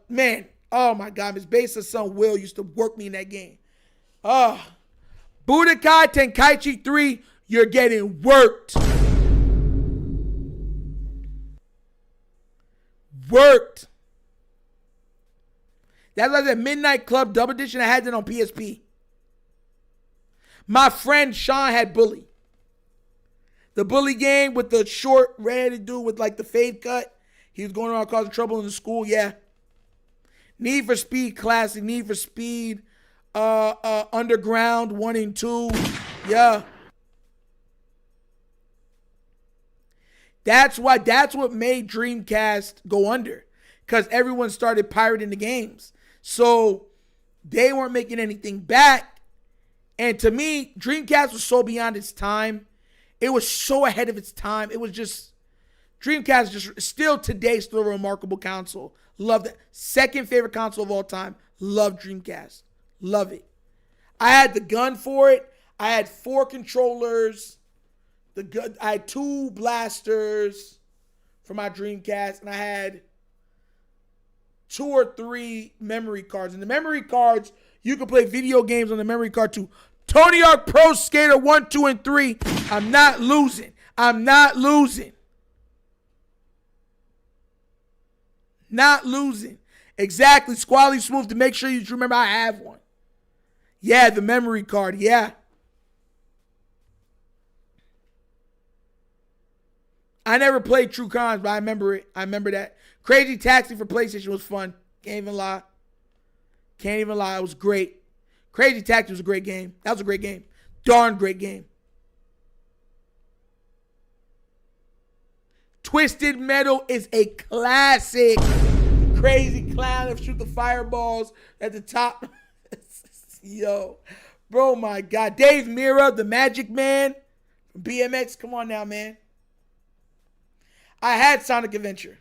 man, oh my God, Miss Base's son Will used to work me in that game. Budokai Tenkaichi 3, you're getting worked. That's like that Midnight Club Double Edition. I had that on PSP. My friend Sean had Bully. The Bully game with the short red dude with like the fade cut. He was going around causing trouble in the school. Yeah. Need for Speed Classic. Need for Speed Underground 1 and 2. Yeah. That's what made Dreamcast go under. Because everyone started pirating the games. So they weren't making anything back. And to me, Dreamcast was so beyond its time. It was so ahead of its time. It was just, Dreamcast is just still today, still a remarkable console. Love that. Second favorite console of all time. Love Dreamcast. Love it. I had the gun for it. I had 4 controllers. I had 2 blasters for my Dreamcast. And I had 2 or 3 memory cards. And the memory cards, you can play video games on the memory card too. Tony Hawk Pro Skater 1, 2, and 3. I'm not losing. Not losing. Exactly. Squally Smooth to make sure you remember I have one. Yeah, the memory card. Yeah. I never played True Cons, but I remember it. I remember that. Crazy Taxi for PlayStation was fun. Can't even lie. It was great. Crazy Taxi was a great game. That was a great game. Darn great game. Twisted Metal is a classic. Crazy clown that shoot the fireballs at the top. Yo. Bro, my God. Dave Mirra, the Magic Man from BMX. Come on now, man. I had Sonic Adventure.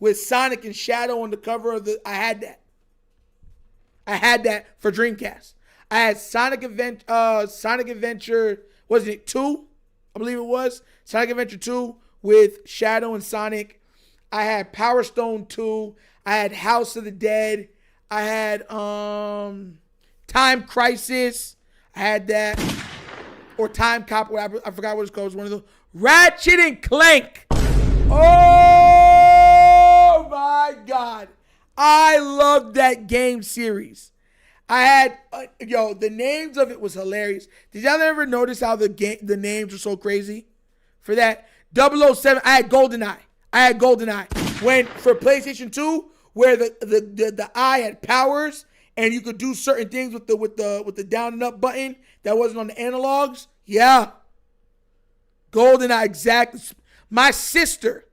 With Sonic and Shadow on the cover of the... I had that for Dreamcast. I had Sonic Adventure, wasn't it 2? I believe it was. Sonic Adventure 2 with Shadow and Sonic. I had Power Stone 2. I had House of the Dead. I had Time Crisis. I had that. Or Time Cop, whatever. I forgot what it's called. It was one of those. Ratchet and Clank. Oh my God. I loved that game series. I had, the names of it was hilarious. Did y'all ever notice how the names were so crazy? For that, 007, I had GoldenEye. When, for PlayStation 2, where the eye had powers, and you could do certain things with the down and up button that wasn't on the analogs. Yeah. GoldenEye, exactly. My sister's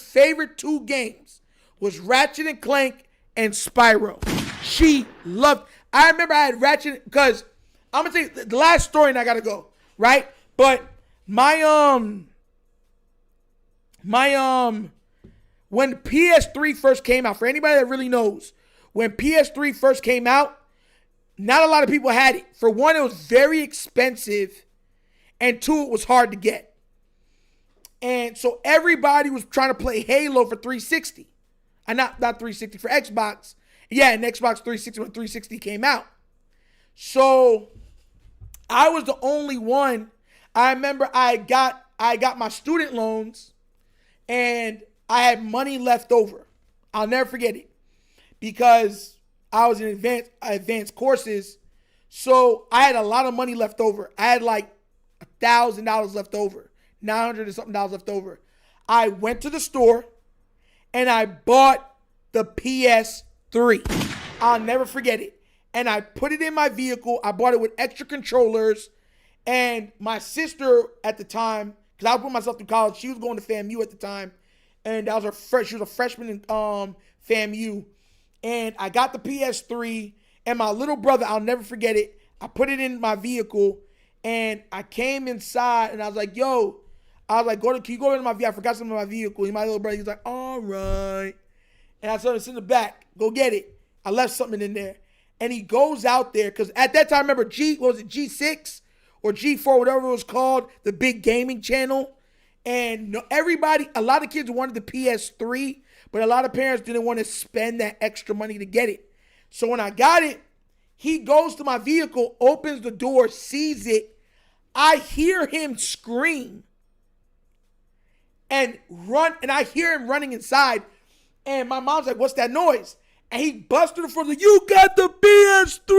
favorite 2 games was Ratchet and Clank and Spyro. She loved. I remember I had Ratchet, because I'm going to tell you the last story and I got to go, right? But when PS3 first came out, for anybody that really knows, when PS3 first came out, not a lot of people had it. For one, it was very expensive, and two, it was hard to get. And so everybody was trying to play Halo for 360. Not 360, for Xbox. Yeah, and Xbox 360 when 360 came out. So I was the only one. I remember I got my student loans, and I had money left over. I'll never forget it, because I was in advanced courses, so I had a lot of money left over. I had like $1,000 left over, $900 and something left over. I went to the store and I bought the PS3. I'll never forget it. And I put it in my vehicle. I bought it with extra controllers. And my sister at the time, because I was putting myself through college, she was going to FAMU at the time, and that was she was a freshman in FAMU. And I got the PS3, and my little brother, I'll never forget it, I put it in my vehicle, and I came inside, and I was like, can you go into my vehicle? I forgot something in my vehicle. And my little brother, he's like, all right. And I told him, it's in the back. Go get it. I left something in there. And he goes out there, because at that time, remember, G6 or G4, whatever it was called, the big gaming channel. And a lot of kids wanted the PS3, but a lot of parents didn't want to spend that extra money to get it. So when I got it, he goes to my vehicle, opens the door, sees it. I hear him scream and run, and I hear him running inside. And my mom's like, what's that noise? And he busted the front, like, you got the PS3!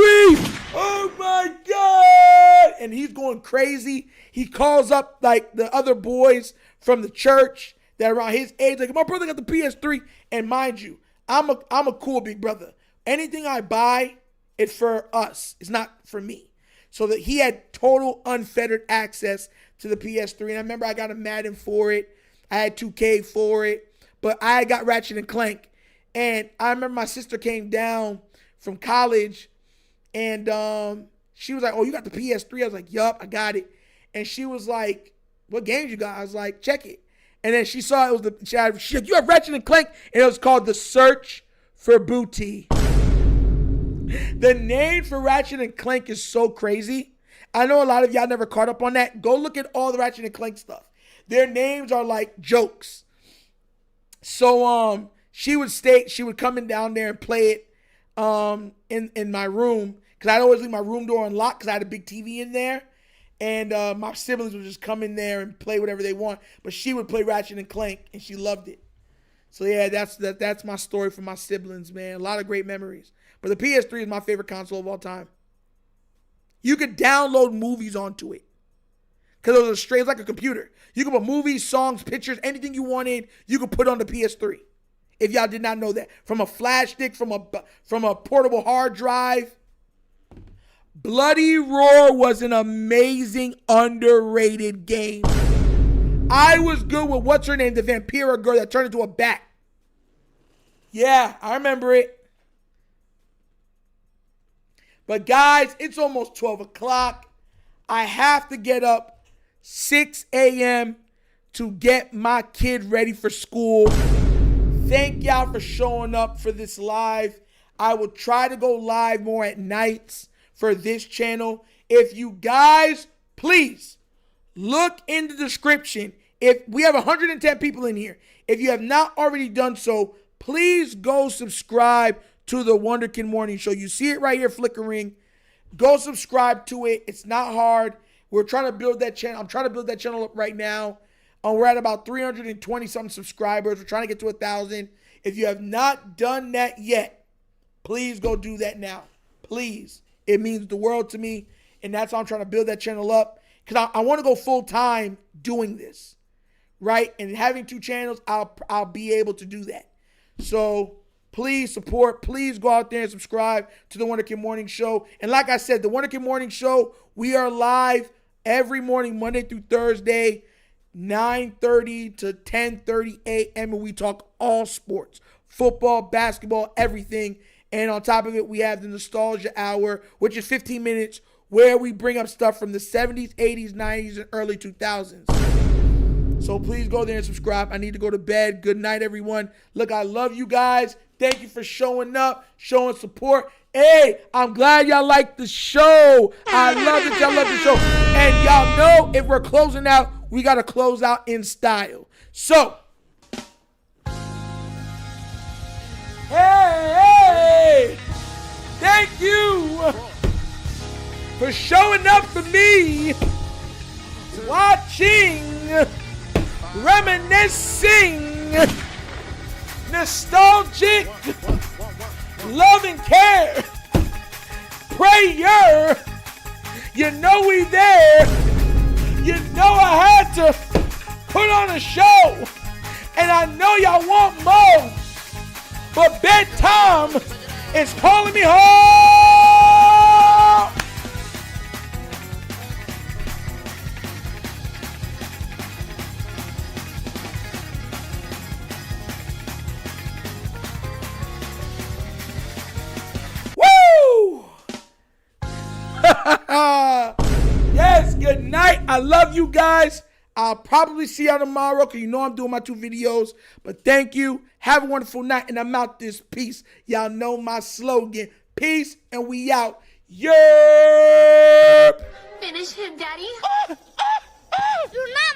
Oh my God! And he's going crazy. He calls up like the other boys from the church that are around his age, like, my brother got the PS3. And mind you, I'm a cool big brother. Anything I buy, it's for us. It's not for me. So that he had total unfettered access to the PS3. And I remember I got a Madden for it. I had 2K for it. But I got Ratchet and Clank. And I remember my sister came down from college, and she was like, oh, you got the PS3? I was like, yup, I got it. And she was like, what games you got? I was like, check it. And then she saw it was she's like, you have Ratchet and Clank? And it was called The Search for Booty. The name for Ratchet and Clank is so crazy. I know a lot of y'all never caught up on that. Go look at all the Ratchet and Clank stuff. Their names are like jokes. So she would come in down there and play it in my room, because I'd always leave my room door unlocked because I had a big TV in there. And my siblings would just come in there and play whatever they want. But she would play Ratchet and Clank, and she loved it. So yeah, that's my story for my siblings, man. A lot of great memories. But the PS3 is my favorite console of all time. You could download movies onto it, because it was it's like a computer. You could put movies, songs, pictures, anything you wanted, you could put on the PS3. If y'all did not know that. From a flash stick, from a portable hard drive. Bloody Roar was an amazing, underrated game. I was good with what's her name, the Vampira girl that turned into a bat. Yeah, I remember it. But guys, it's almost 12 o'clock. I have to get up 6 a.m. to get my kid ready for school. Thank y'all for showing up for this live. I will try to go live more at nights for this channel. If you guys, please look in the description. If we have 110 people in here, if you have not already done so, please go subscribe to the Wunderkind Morning Show. You see it right here flickering. Go subscribe to it. It's not hard. We're trying to build that channel. I'm trying to build that channel up right now. We're at about 320 something subscribers. We're trying to get to 1,000. If you have not done that yet, please go do that now. Please. It means the world to me. And that's how I'm trying to build that channel up. Because I want to go full time doing this. Right? And having 2 channels, I'll be able to do that. So please support. Please go out there and subscribe to the Wunderkind Morning Show. And like I said, the Wunderkind Morning Show, we are live every morning, Monday through Thursday, 9:30 to 10:30 a.m. And we talk all sports, football, basketball, everything. And on top of it, we have the Nostalgia Hour, which is 15 minutes, where we bring up stuff from the 70s, 80s, 90s, and early 2000s. So please go there and subscribe. I need to go to bed. Good night, everyone. Look, I love you guys. Thank you for showing up, showing support. Hey, I'm glad y'all like the show. I love that y'all love the show. And y'all know if we're closing out, we got to close out in style. So, hey, thank you for showing up for me, watching, reminiscing, nostalgic, love and care, prayer. You know we there. You know I had to put on a show, and I know y'all want more, but bedtime is calling me home. Woo! Yes, good night. I love you guys. I'll probably see y'all tomorrow because you know I'm doing my 2 videos. But thank you. Have a wonderful night. And I'm out this peace. Y'all know my slogan. Peace and we out. Yerp! Finish him, Daddy. Do not